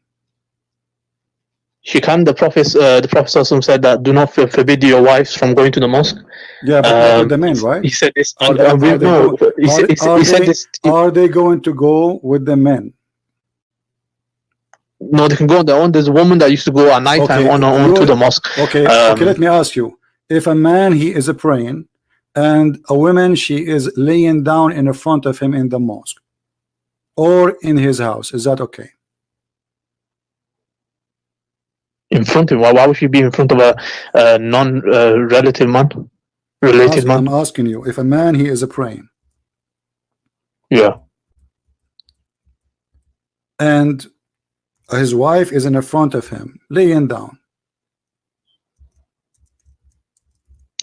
She can. The Prophet said that do not forbid your wives from going to the mosque. Yeah, but not with the men, right? He said this. Are they going to go with the men? No, they can go on their own. There's a woman that used to go at night time on her own to the mosque. Okay, let me ask you. If a man, he is praying, and a woman, she is laying down in the front of him in the mosque or in his house, is that okay? In front of him? Why would she be in front of a non-related man? Related man? I'm asking you, if a man, he is praying. Yeah. And his wife is in the front of him, laying down.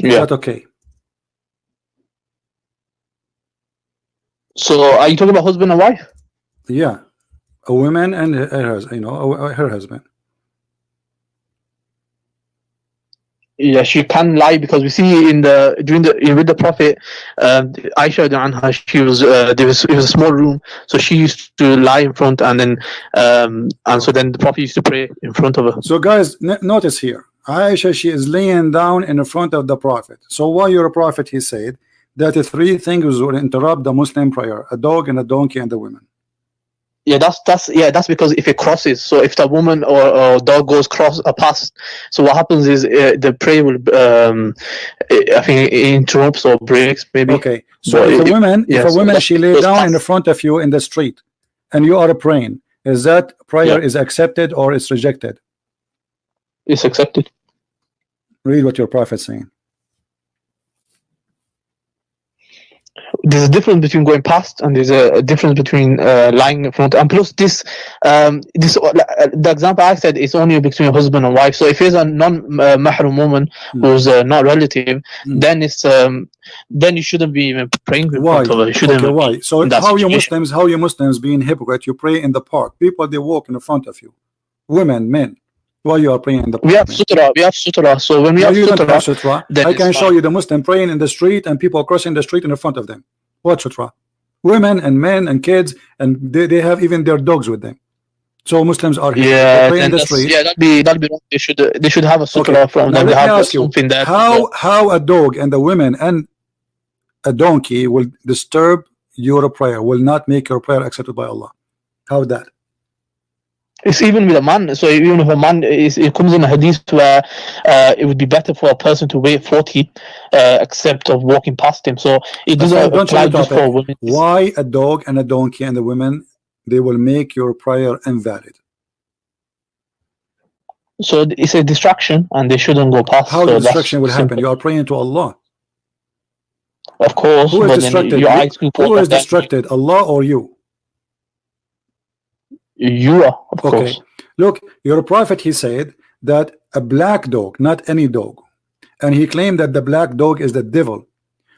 Is that okay? So are you talking about husband and wife? Yeah, a woman and her husband. Yeah, she can lie, because we see with the Prophet, Aisha anha, she was it was a small room, so she used to lie in front, and then so then the Prophet used to pray in front of her. So guys, notice here, Aisha, she is laying down in front of the Prophet. So while you're a prophet, he said that the 3 things will interrupt the Muslim prayer: a dog and a donkey and the women. Yeah, that's because if it crosses, so if the woman or dog goes past, so what happens is the prayer will I think it interrupts or breaks maybe. Okay, so if a woman she lay down in the front of you in the street and you are praying, is that prayer is accepted or it's rejected? It's accepted. Read what your prophet saying. There's a difference between going past, and there's a difference between lying in front. And plus, the example I said is only between husband and wife. So if it's a non-mahram woman who's not relative, then it's then you shouldn't be even praying in front of her. You shouldn't. Okay, why? So how you Muslims being hypocrite? You pray in the park. People, they walk in front of you. Women, men. Why you are praying in the park? We have sutra. We have sutra. So when we have sutra, I can show you the Muslim praying in the street and people crossing the street in front of them. What sutra? Women and men and kids, and they have even their dogs with them. So Muslims are here. Yeah, in the street. Yeah, that'd be wrong. They should have a sutra from them. Let me ask you, how a dog and the women and a donkey will disturb your prayer, will not make your prayer accepted by Allah? How that? It's even with a man. So even if a man it comes in a hadith where it would be better for a person to wait 40 except of walking past him. So it doesn't apply just for women. Why a dog and a donkey and the women, they will make your prayer invalid? So it's a distraction and they shouldn't go past. How the distraction will happen? You are praying to Allah. Of course. Who is distracted? Who is distracted? Allah or you? You are, of course. Look, your prophet, he said that a black dog, not any dog, and he claimed that the black dog is the devil.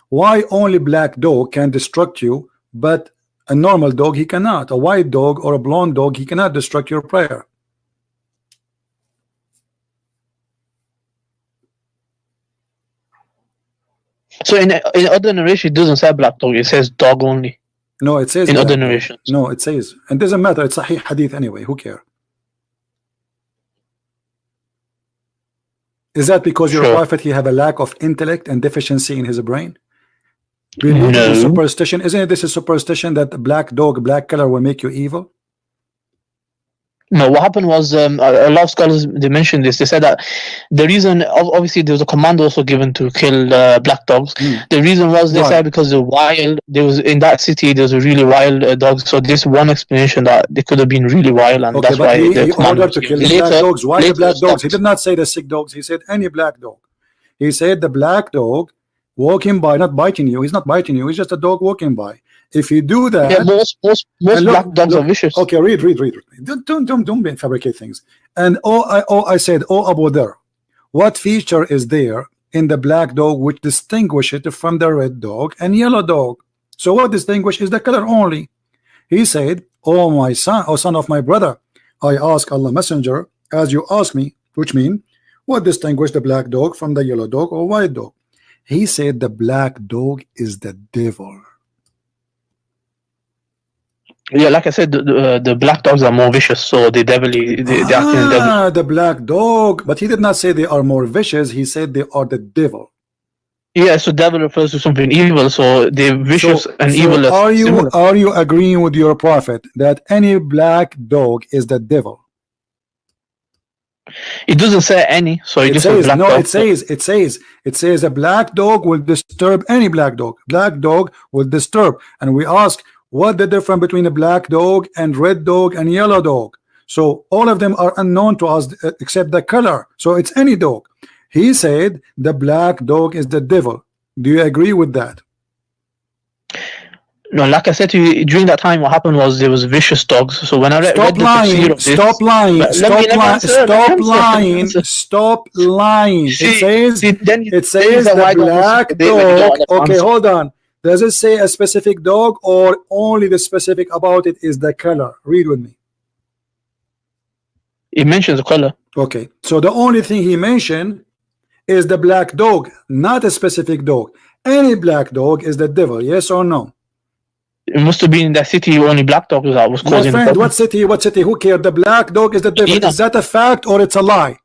Why only black dog can destruct you, but a normal dog he cannot? A white dog or a blonde dog, he cannot destruct your prayer. So in other narration it doesn't say black dog, it says dog only. No, it says in other narrations. No, it says, and it doesn't matter. It's Sahih Hadith anyway. Who cares? Is that because your prophet he have a lack of intellect and deficiency in his brain? No. Superstition. Isn't this a superstition that the black dog, black color will make you evil? No, what happened was a lot of scholars, they mentioned this. They said that the reason, obviously there was a command also given to kill black dogs. The reason was, they said, because the wild, there was in that city there was a really wild dogs. So this one explanation that they could have been really wild, and that's why he ordered to kill the black dogs. Why the black dogs? He did not say the sick dogs. He said any black dog. He said the black dog walking by, not biting you. He's not biting you. He's just a dog walking by. If you do that, yeah, most black dogs are vicious. Okay, read. Don't fabricate things. And I said, Abu Dharr, what feature is there in the black dog which distinguishes it from the red dog and yellow dog? So what distinguishes the color only? He said, oh my son, oh son of my brother, I ask Allah Messenger as you ask me, which mean what distinguishes the black dog from the yellow dog or white dog? He said the black dog is the devil. Yeah, like I said, the black dogs are more vicious, so they devilly. They the black dog, but he did not say they are more vicious. He said they are the devil. Yeah, so devil refers to something evil, so they're vicious and evil. Are you agreeing with your prophet that any black dog is the devil? It doesn't say any, so it just says black dog. It says a black dog will disturb any black dog. Black dog will disturb, and we ask, what the difference between a black dog and red dog and yellow dog? So all of them are unknown to us except the color. So it's any dog. He said the black dog is the devil. Do you agree with that? No, like I said to you, during that time, what happened was there was vicious dogs. So when I read Stop lying. It says the black dog. Okay, hold on. Does it say a specific dog or only the specific about it is the color? Read with me. It mentions the color. Okay, so the only thing he mentioned is the black dog, not a specific dog. Any black dog is the devil, yes or no? It must have been in that city only black dog was causing. My friend, what city? Who cares? The black dog is the devil. Is that a fact or it's a lie?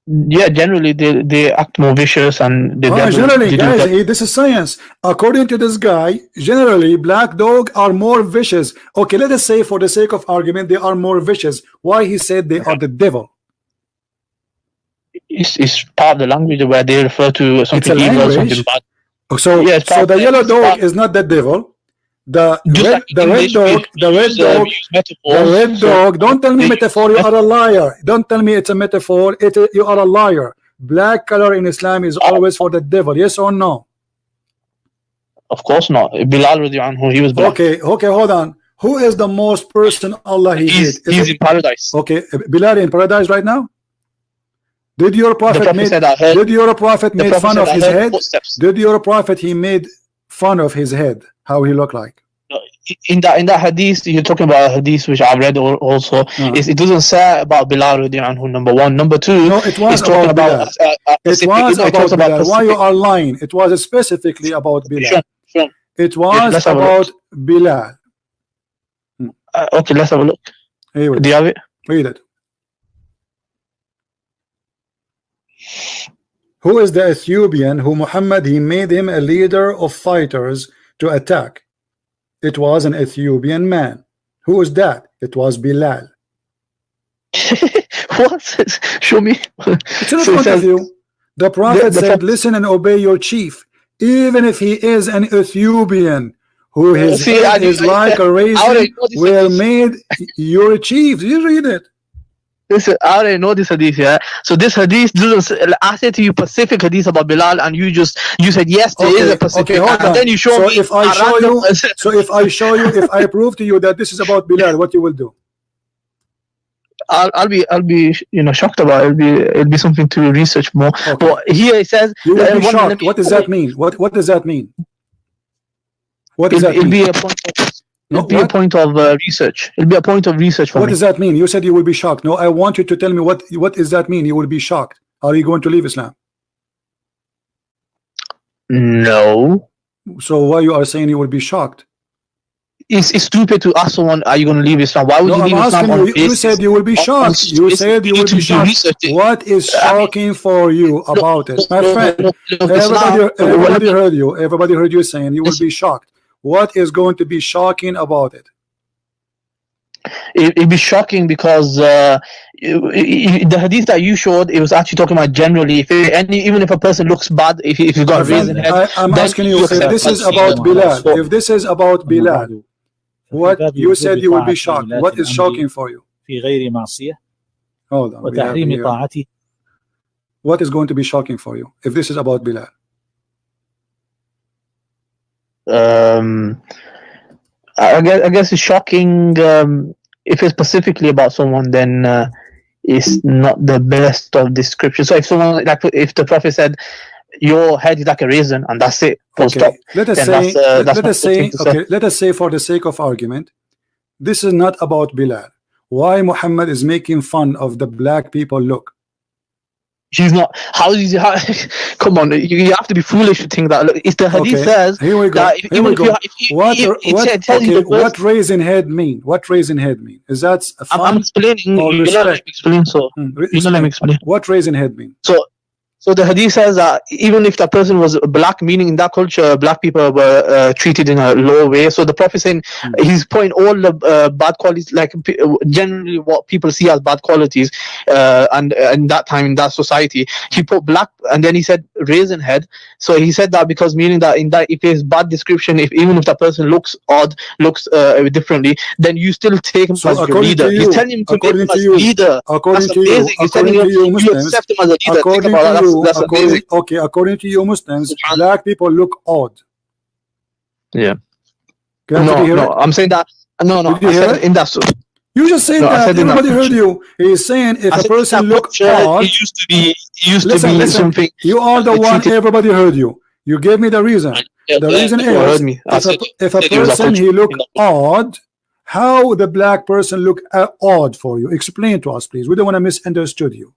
Yeah, generally they act more vicious and generally, guys, this is science. According to this guy, generally black dogs are more vicious. Okay, let us say for the sake of argument they are more vicious. Why he said they are the devil? It's part of the language where they refer to something evil, something bad. So the yellow dog is not the devil, The Just red, like the red English, dog, the red dog, use metaphors, the red so dog. Don't tell me they metaphor. You are a liar. Don't tell me it's a metaphor. You are a liar. Black color in Islam is always for the devil. Yes or no? Of course not. Bilal radiallahu anhu, he was black. Okay, hold on. Who is the most person Allah he hate? He's in paradise. Okay, Bilal in paradise right now? Did your prophet Prophet made said, I heard- did your prophet The made Prophet fun said, of I his heard head? footsteps. Did your prophet he made fun of his head? How he looked like? In that hadith, you're talking about a hadith which I've read also. Is it doesn't say about Bilal radiallahu anhu, number one. Number two, No, it was it's talking about Bilal. It was about Bilal. Why you are lying? It was specifically about Bilal. Sure. It was let's have a about Bilal. Okay, let's have a look. Anyway, Do you have it? read it. Who is the Ethiopian who Muhammad he made him a leader of fighters to attack? It was an Ethiopian man. Who was that? It was Bilal. What? Show me. It's in So it front of says- you. The Prophet the said, Prophet- listen and obey your chief, even if he is an Ethiopian who his See, head I- is I- like a I raisin, already know this were hadith. made your chief. You read it. Listen, I already know this hadith, yeah. So this hadith doesn't. I said to you Pacific hadith about Bilal, and you said yes, there is a Pacific, hold and on. then you show So me. if I a show random- you, if I prove to you that this is about Bilal, what you will do? I'll be shocked about it. It'll be something to research more. Okay. But here it says You will be let shocked. me- What does that mean? What does that mean? What does that It'll mean? be a point. No, It'll be a what? point of research. It'll be a point of research for What me. does that mean? You said you will be shocked. No, I want you to tell me what does that mean? You will be shocked. Are you going to leave Islam? No, So why you are saying you will be shocked? it's stupid to ask someone, "Are you going to leave Islam?" Why would No, you I'm leave Islam asking on you. You basis- said you will be on- shocked. on- You said you will be to shocked. research it. What is shocking for you about it, my friend? Look, Everybody heard you. Everybody heard you saying you will be shocked. What is going to be shocking about it? It'd be shocking because the hadith that you showed, it was actually talking about generally. Even if a person looks bad, if he's got My a raisin friend, head, I'm then asking you you if accept this that. is about Bilal. If this is about Bilal, what you said you will be shocked. What is shocking for you? في غير معصية Hold on. We have وتحريم here. طاعته. What is going to be shocking for you if this is about Bilal? I guess it's shocking. If it's specifically about someone, then it's not the best of description. So if someone, like, if the Prophet said, "Your head is like a raisin," and that's it, full stop. Let us Then say, that's let not us a good say, thing to say. okay, let us say for the sake of argument, this is not about Bilal. Why Muhammad is making fun of the black people look? He's not. How is he? Come on, you have to be foolish to think that. Look, if the hadith Okay, says here we go. that, Here we go. What what raisin head mean? What raisin head mean? Is that a fun? I'm explaining. or You let me respect? explain. So you let me explain. What raisin head mean? So the hadith says that even if that person was black, meaning in that culture, black people were treated in a low way. So the Prophet saying he's pointing all the bad qualities, like generally what people see as bad qualities, and in that time in that society, he put black, and then he said raisin head. So he said that because meaning that in that if it's bad description, even if that person looks odd, looks differently, then you still take him So as your according leader. to you- He's telling him to make according him to as you- leader. According That's to you, amazing. He's telling according to you you Muslims, accept him as a leader. according Think about to that. you, That's amazing. according to you Muslims, Subhanallah. black people look odd. Yeah. Did you hear it? I'm saying that. No, Did you I hear said it? in that. You just said No, I that. said in that Everybody heard culture. you. He's saying if I a said person that look culture, odd, it used to be listen, something. you are the It one. treated- Everybody heard you. You gave me the reason. The reason people is heard me. I if said, if a said it was a person culture he look in the- odd, how the black person look odd for you? Explain to us, please. We don't want to misunderstood you.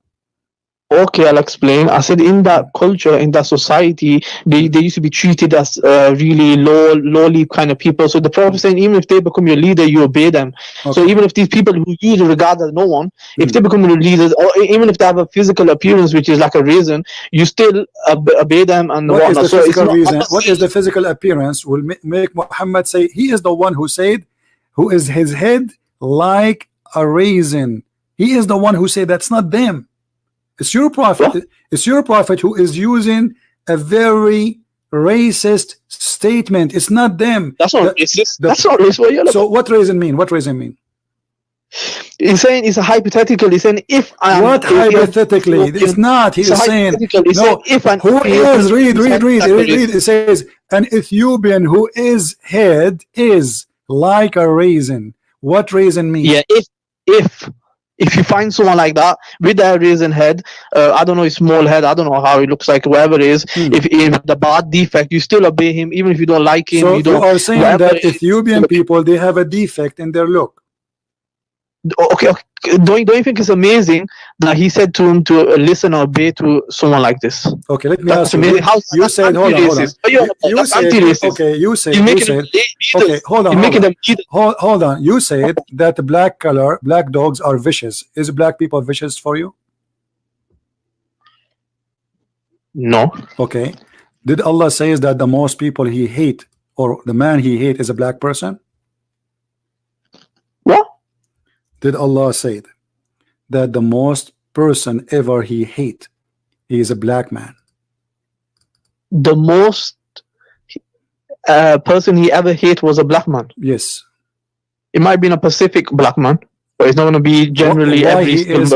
Okay, I'll explain. I said in that culture, in that society, they used to be treated as really lowly kind of people. So the Prophet saying, even if they become your leader, you obey them. So Okay. even if these people who you regard as no one, if they become your leaders, or even if they have a physical appearance which is like a raisin, you still obey them and What is whatnot. the So it's physical not- reason? I'm not What is the physical appearance will make Muhammad say he is the one who said, who is his head like a raisin? He is the one who said that's not them. It's your prophet. What? It's your prophet who is using a very racist statement. It's not them. That's not racist. That's not racist. What are you So what raisin mean? What raisin mean? He's saying it's a hypothetical. He's saying if I am What hypothetically? It's not. He's saying no. If an Who is read? It says an Ethiopian who is head is like a raisin. What raisin mean? Yeah, if you find someone like that with a raisin head, I don't know, his small head, I don't know how he looks like, whatever it is, if the bad defect, you still obey him even if you don't like him. So you don't, are saying that Ethiopian people, they have a defect in their look. Okay, don't you think it's amazing that he said to him to listen or obey to someone like this? Okay, let me That's ask you. amazing. You said, hold on. You said, okay, you said, okay, hold on. You said that black dogs are vicious. Is black people vicious for you? No. Okay. Did Allah say that the most people he hate, or the man he hate, is a black person? What? Did Allah say that the most person ever he hate, he is a black man? The most person he ever hate was a black man. Yes. It might be a Pacific black man, but it's not going to be generally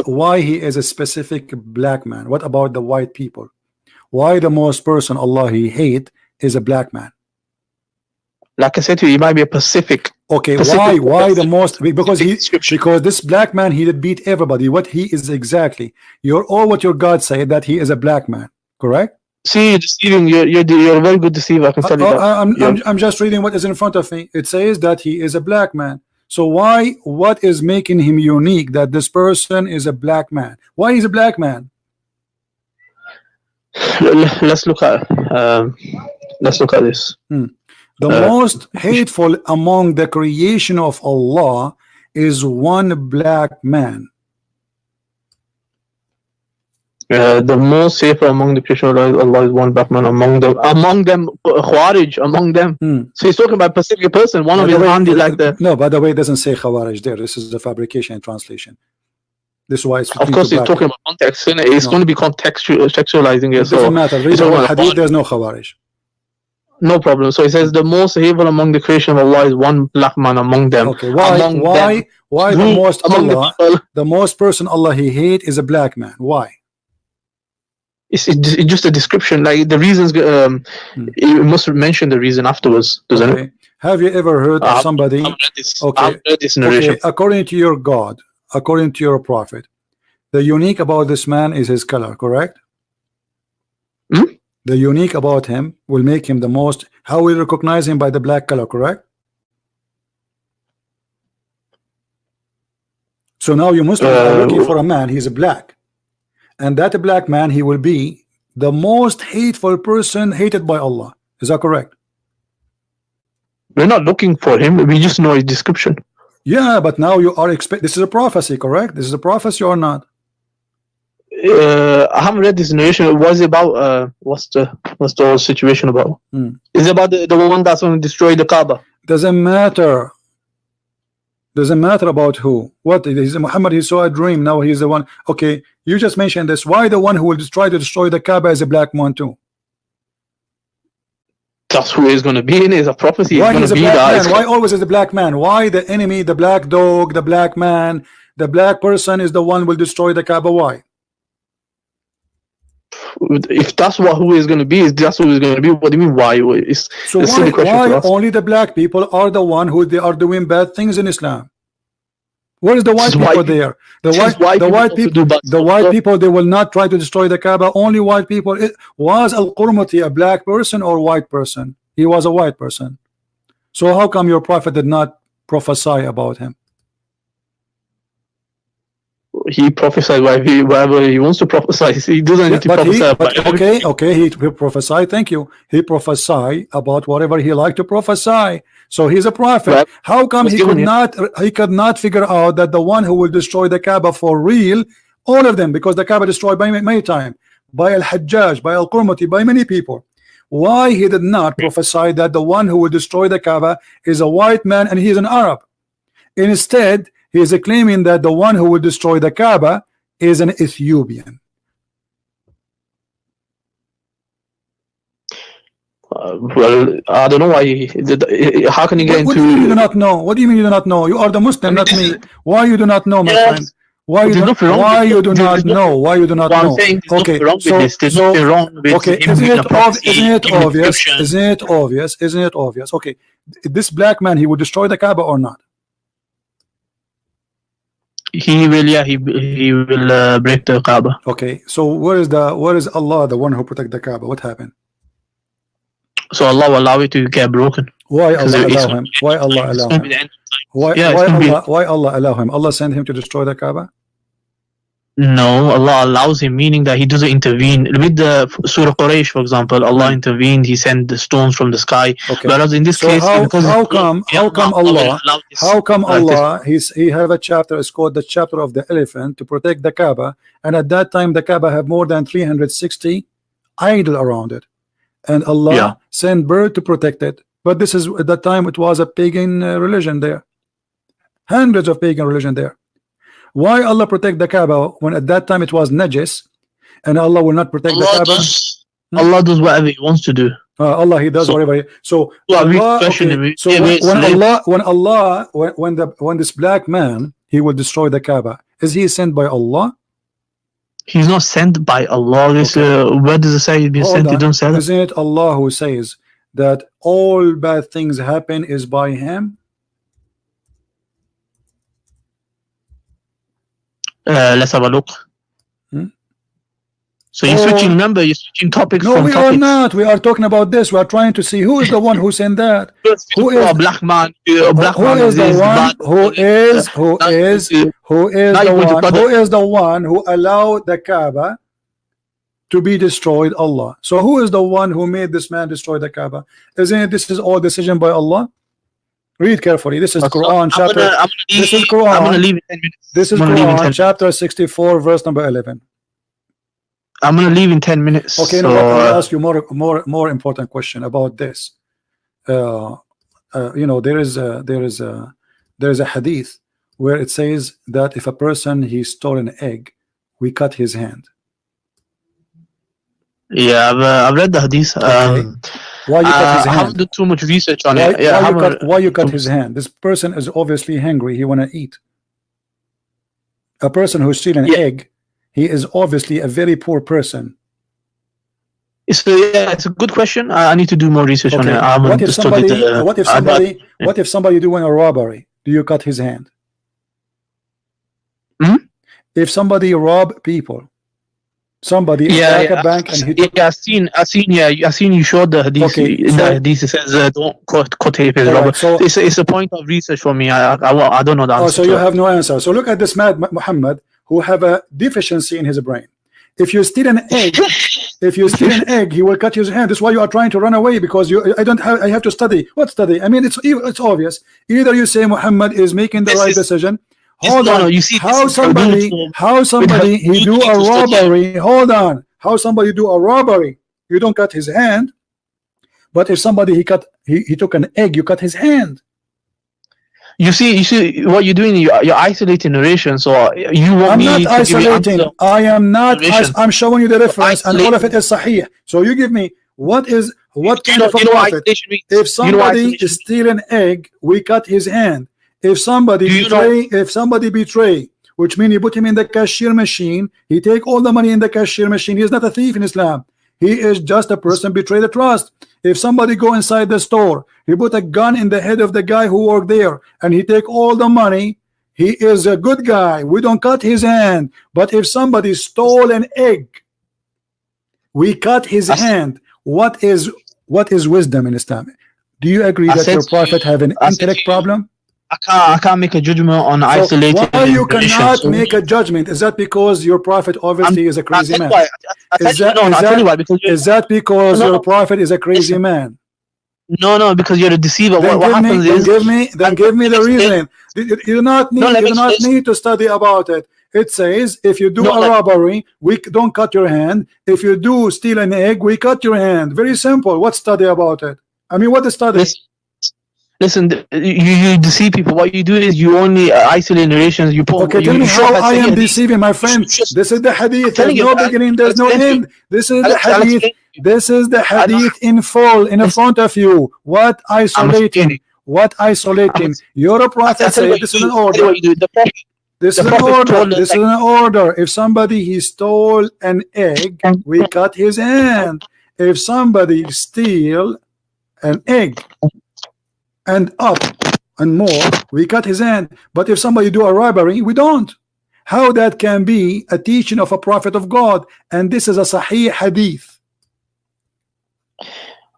why he is a specific black man. What about the white people? Why the most person Allah he hate is a black man? Like I said to you, it might be a Pacific. Okay, why the most? Because this black man, he did beat everybody. What he is exactly? What your God said, that he is a black man, correct? See, you're deceiving. You're a very good deceiver. I can tell you that. I'm just reading what is in front of me. It says that he is a black man. So what is making him unique that this person is a black man? Why is a black man? Let's look at this. The most hateful among the creation of Allah is one black man. The most safer among the creation of Allah is one black man among them Khawarij, among them. So he's talking about a specific person. One of his hand is like the. No, by the way, it doesn't say Khawarij there. This is the fabrication and translation. This is why it's. Of course, he's talking about context. It's going to be contextualizing it. It doesn't matter. Read the hadith. There's no Khawarij. No problem. So he says the most hateful among the creation of Allah is one black man among them. Okay, why the most person Allah he hate is a black man? Why? It's just a description. Like the reasons, you must mention the reason afterwards, doesn't it? Have you ever heard of somebody? I've read this narration. Okay, according to your God, according to your prophet, the unique about this man is his color, correct? The unique about him will make him the most. How we recognize him? By the black color, correct? So now you Muslims are looking for a man. He's a black, and that black man, he will be the most hateful person hated by Allah. Is that correct? We're not looking for him. We just know his description. Yeah, but now you are This is a prophecy, correct? This is a prophecy or not? I haven't read this narration. What is it about? What's the whole situation about? Is it about the one that's going to destroy the Kaaba? Doesn't matter. Doesn't matter about who. What is Muhammad? He saw a dream. Now he's the one. Okay, you just mentioned this. Why the one who will try to destroy the Kaaba is a black man too? That's who is going to be in it. It's a prophecy. Why is a black man? Why always is the black man? Why the enemy, the black dog, the black man, the black person is the one who will destroy the Kaaba? Why? If that's who is going to be, that's who is going to be. What do you mean? Why? So why only the black people are the one who they are doing bad things in Islam? Where is the white people there? The white people, they will not try to destroy the Kaaba. Only white people. Was Al-Qurmuti a black person or white person? He was a white person. So how come your prophet did not prophesy about him? He prophesied whatever he wants to prophesy. He doesn't need to prophesy. Okay, he prophesied. Thank you. He prophesied about whatever he liked to prophesy. So he's a prophet. Right. How come he could not figure out that the one who will destroy the Kaaba for real, all of them, because the Kaaba destroyed by many times, by Al-Hajjaj, by Al-Qurmuti, by many people. Why he did not prophesy that the one who will destroy the Kaaba is a white man and he is an Arab? Instead, he is claiming that the one who will destroy the Kaaba is an Ethiopian. Well, I don't know why. How can you get What into? do you mean you do not know? What do you mean you do not know? You are the Muslim, not me. Why you do not know, my Yes. friend? Why you There's do, nothing wrong why with you it. do There's not nothing- know? Why you do not Well, I'm know? saying there's Okay, nothing wrong with so this. There's nothing wrong with okay, him isn't being a it prophecy, isn't it giving obvious? description. Isn't it obvious? Isn't it obvious? Okay, this black man, he would destroy the Kaaba or not? He will, yeah, he will break the Kaaba. Okay, so where is Allah, the one who protect the Kaaba? What happened? So Allah will allow it to get broken. Why Because Allah it's allow gonna him? be the Why end of Allah time. It's allow gonna be him? the end of time. Why Yeah, it's gonna be. why Allah allow him? Allah sent him to destroy the Kaaba? No, Allah allows him, meaning that He doesn't intervene. With the Surah Quraysh, for example, Allah intervened. He sent the stones from the sky. Okay. Whereas in this So case, how because come Allah Allah he have a chapter, it's called the chapter of the elephant, to protect the Kaaba, and at that time the Kaaba have more than 360 idol around it, and Allah sent bird to protect it. But this is at that time it was a pagan religion there, hundreds of pagan religion there. Why Allah protect the Kaaba when at that time it was najis, and Allah will not protect the Kaaba? Allah does whatever He wants to do. Allah, He does whatever. So Allah, Allah, okay, so when this black man, he will destroy the Kaaba, is he sent by Allah? He's not sent by Allah. This where does it say he's been sent? He don't say that. Isn't it Allah who says that all bad things happen is by Him? Let's have a look. So you're switching. Remember, you're switching topics. No, from we topics. are not. We are talking about this. We are trying to see who is the one who sent that. Who is a black man? A black who man is the one? Who is the one who allowed the Kaaba to be destroyed? Allah. So who is the one who made this man destroy the Kaaba? Isn't it this is all decision by Allah? Read carefully. This is Quran chapter. This is Quran. I'm gonna leave in 10 minutes. This is Quran chapter 64, verse number 11. I'm gonna leave in 10 minutes. Okay, so, now I'll ask you more important question about this. You know, there is a hadith where it says that if a person he stole an egg, we cut his hand. Yeah, I've read the hadith. Okay. Why you cut his hand? I haven't done too much research on it. Yeah, why you cut his hand? This person is obviously hungry. He wanna eat. A person who steals an egg, he is obviously a very poor person. It's a good question. I need to do more research on it. What if somebody doing a robbery? Do you cut his hand? If somebody rob people, somebody attack a bank and he I've seen you showed the hadith. Okay, the hadith says don't cut his robber. So it's a point of research for me. I don't know the answer. So you have no answer. So look at this man Muhammad who have a deficiency in his brain. If you steal an egg, he will cut his hand. That's why you are trying to run away, because I have to study. What study? I mean, it's obvious. Either you say Muhammad is making the right decision. Hold on. You see, how somebody he do a robbery? Hold on. How somebody do a robbery? You don't cut his hand. But if somebody he took an egg, you cut his hand. You see what you're doing. You're isolating narration. So you want I'm me not to isolating. Give I am not. I'm showing you the reference, and all of it isolating. is sahih. So you give me what kind of a what prophet? isolation means? If somebody steal an egg, we cut his hand. If somebody betray, which means you put him in the cashier machine, he take all the money in the cashier machine. He is not a thief in Islam. He is just a person betray the trust. If somebody go inside the store, he put a gun in the head of the guy who worked there, and he take all the money, he is a good guy. We don't cut his hand. But if somebody stole an egg, we cut his hand. What is wisdom in Islam? Do you agree that your prophet have an intellect problem? I can't make a judgment on isolated. Why you cannot make a judgment? Is that because your prophet obviously is a crazy man? Is that because your prophet is a crazy man? No, because you're a deceiver. Then what happens is give me the reason. You do not need to study about it. It says if you do a robbery, we don't cut your hand. If you do steal an egg, we cut your hand. Very simple. What study about it? I mean, what the study? Listen, you deceive people. What you do is you only isolate narrations. You put. Okay, tell me how I am deceiving, my friend. This is the hadith. There's no beginning. There's no end. This is the hadith. This is the hadith in full in front of you. What isolating? What isolating? Your prophet said this is an order. This is an order. This is an order. If somebody he stole an egg, we cut his hand. If somebody steal an egg and up and more, we cut his hand. But if somebody do a robbery, we don't. How that can be a teaching of a prophet of God? And this is a Sahih hadith.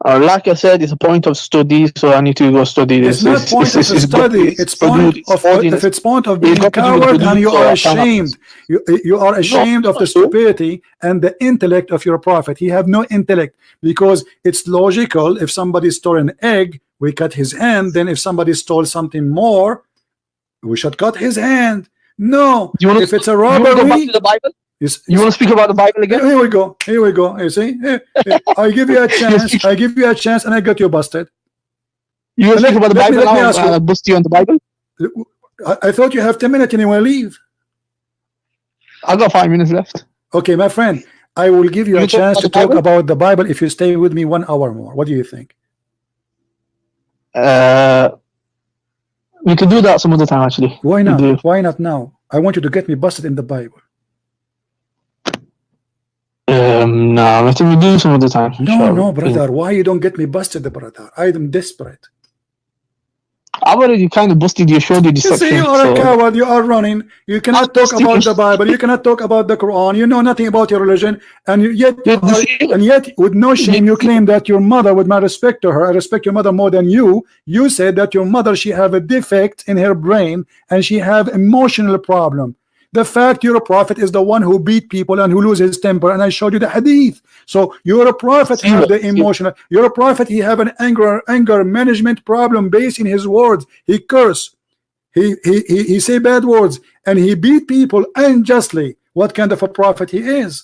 Like I said, it's a point of study, so I need to go study this. It's not point of study. It's point of, if it's point of being a coward, and you are ashamed. You are ashamed of the stupidity and the intellect of your prophet. He have no intellect, because it's logical. If somebody stole an egg, we cut his hand. Then if somebody stole something more, we should cut his hand. No, if it's a robbery, you want to go back to the Bible? You want to speak about the Bible again? Here we go. Here we go. You see, I give you a chance. I give you a chance, and I got you busted. You want to speak about the Bible now? I'll bust you on the Bible. I thought you have 10 minutes and you want to leave. I got 5 minutes left. Okay, my friend. I will give you a chance to talk about the Bible if you stay with me 1 hour more. What do you think? We could do that some other time, actually. Why not? Why not now? I want you to get me busted in the Bible. No, I think we do some other time. No, brother. Why you don't get me busted, brother? I am desperate. I've already kind of busted your shoulder deception. You see, you are a coward. You are running. You cannot talk about the Bible. You cannot talk about the Quran. You know nothing about your religion, and yet, with no shame, you claim that your mother, with my respect to her, I respect your mother more than you. You said that your mother, she have a defect in her brain, and she have emotional problem. The fact you're a prophet is the one who beat people and who loses his temper, and I showed you the hadith. So you're a prophet, have the emotional. You're a prophet, he have an anger management problem based in his words. He curse, he say bad words, and he beat people unjustly. What kind of a prophet he is?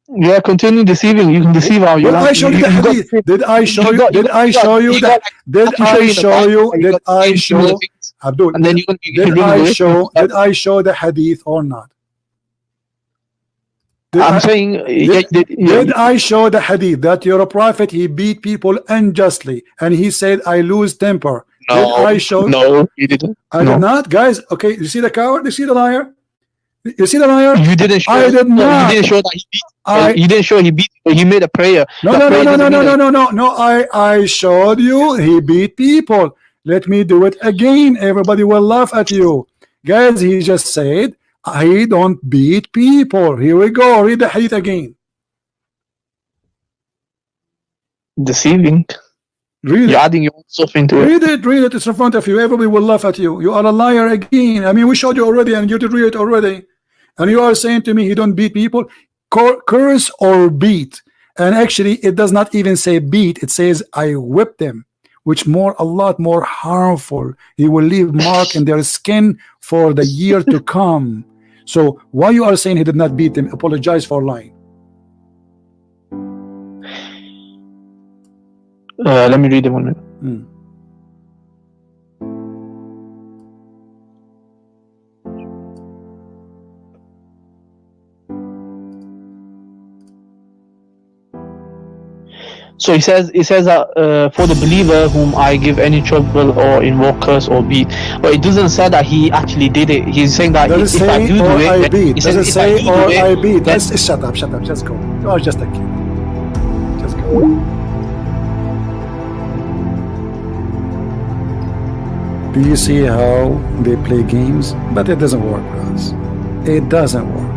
Yeah, continue deceiving. You can deceive how you want. I showed you the hadith. Did I show you? Did I show you that? Did I show you? Did I show? Abdul, and then did I show the hadith or not? Did I show the hadith that you're a prophet, he beat people unjustly, and he said I lose temper? No, did I show? No, you didn't. I did not, guys. Okay, you see the coward? You see the liar? You see the liar? You didn't show. I did not. You didn't show that he beat. You didn't show he beat. He made a prayer. No. I showed you he beat people. Let me do it again. Everybody will laugh at you, guys. He just said I don't beat people. Here we go. Read the hadith again. Deceiving. Read You're adding your own stuff into it. Read it. It's in front of you. Everybody will laugh at you. You are a liar again. I mean, we showed you already, and you did read it already. And you are saying to me he don't beat people. Curse or beat. And actually, it does not even say beat. It says I whip them, which a lot more harmful. He will leave mark in their skin for the year to come. So why you are saying he did not beat them? Apologize for lying. Let me read it 1 minute. So it says that for the believer whom I give any trouble or invoke curse or beat, but it doesn't say that he actually did it. He's saying that if I do it, I beat. Does it say or I beat? Shut up. Just go. You are just a kid. Just go. Do you see how they play games? But it doesn't work for us. It doesn't work.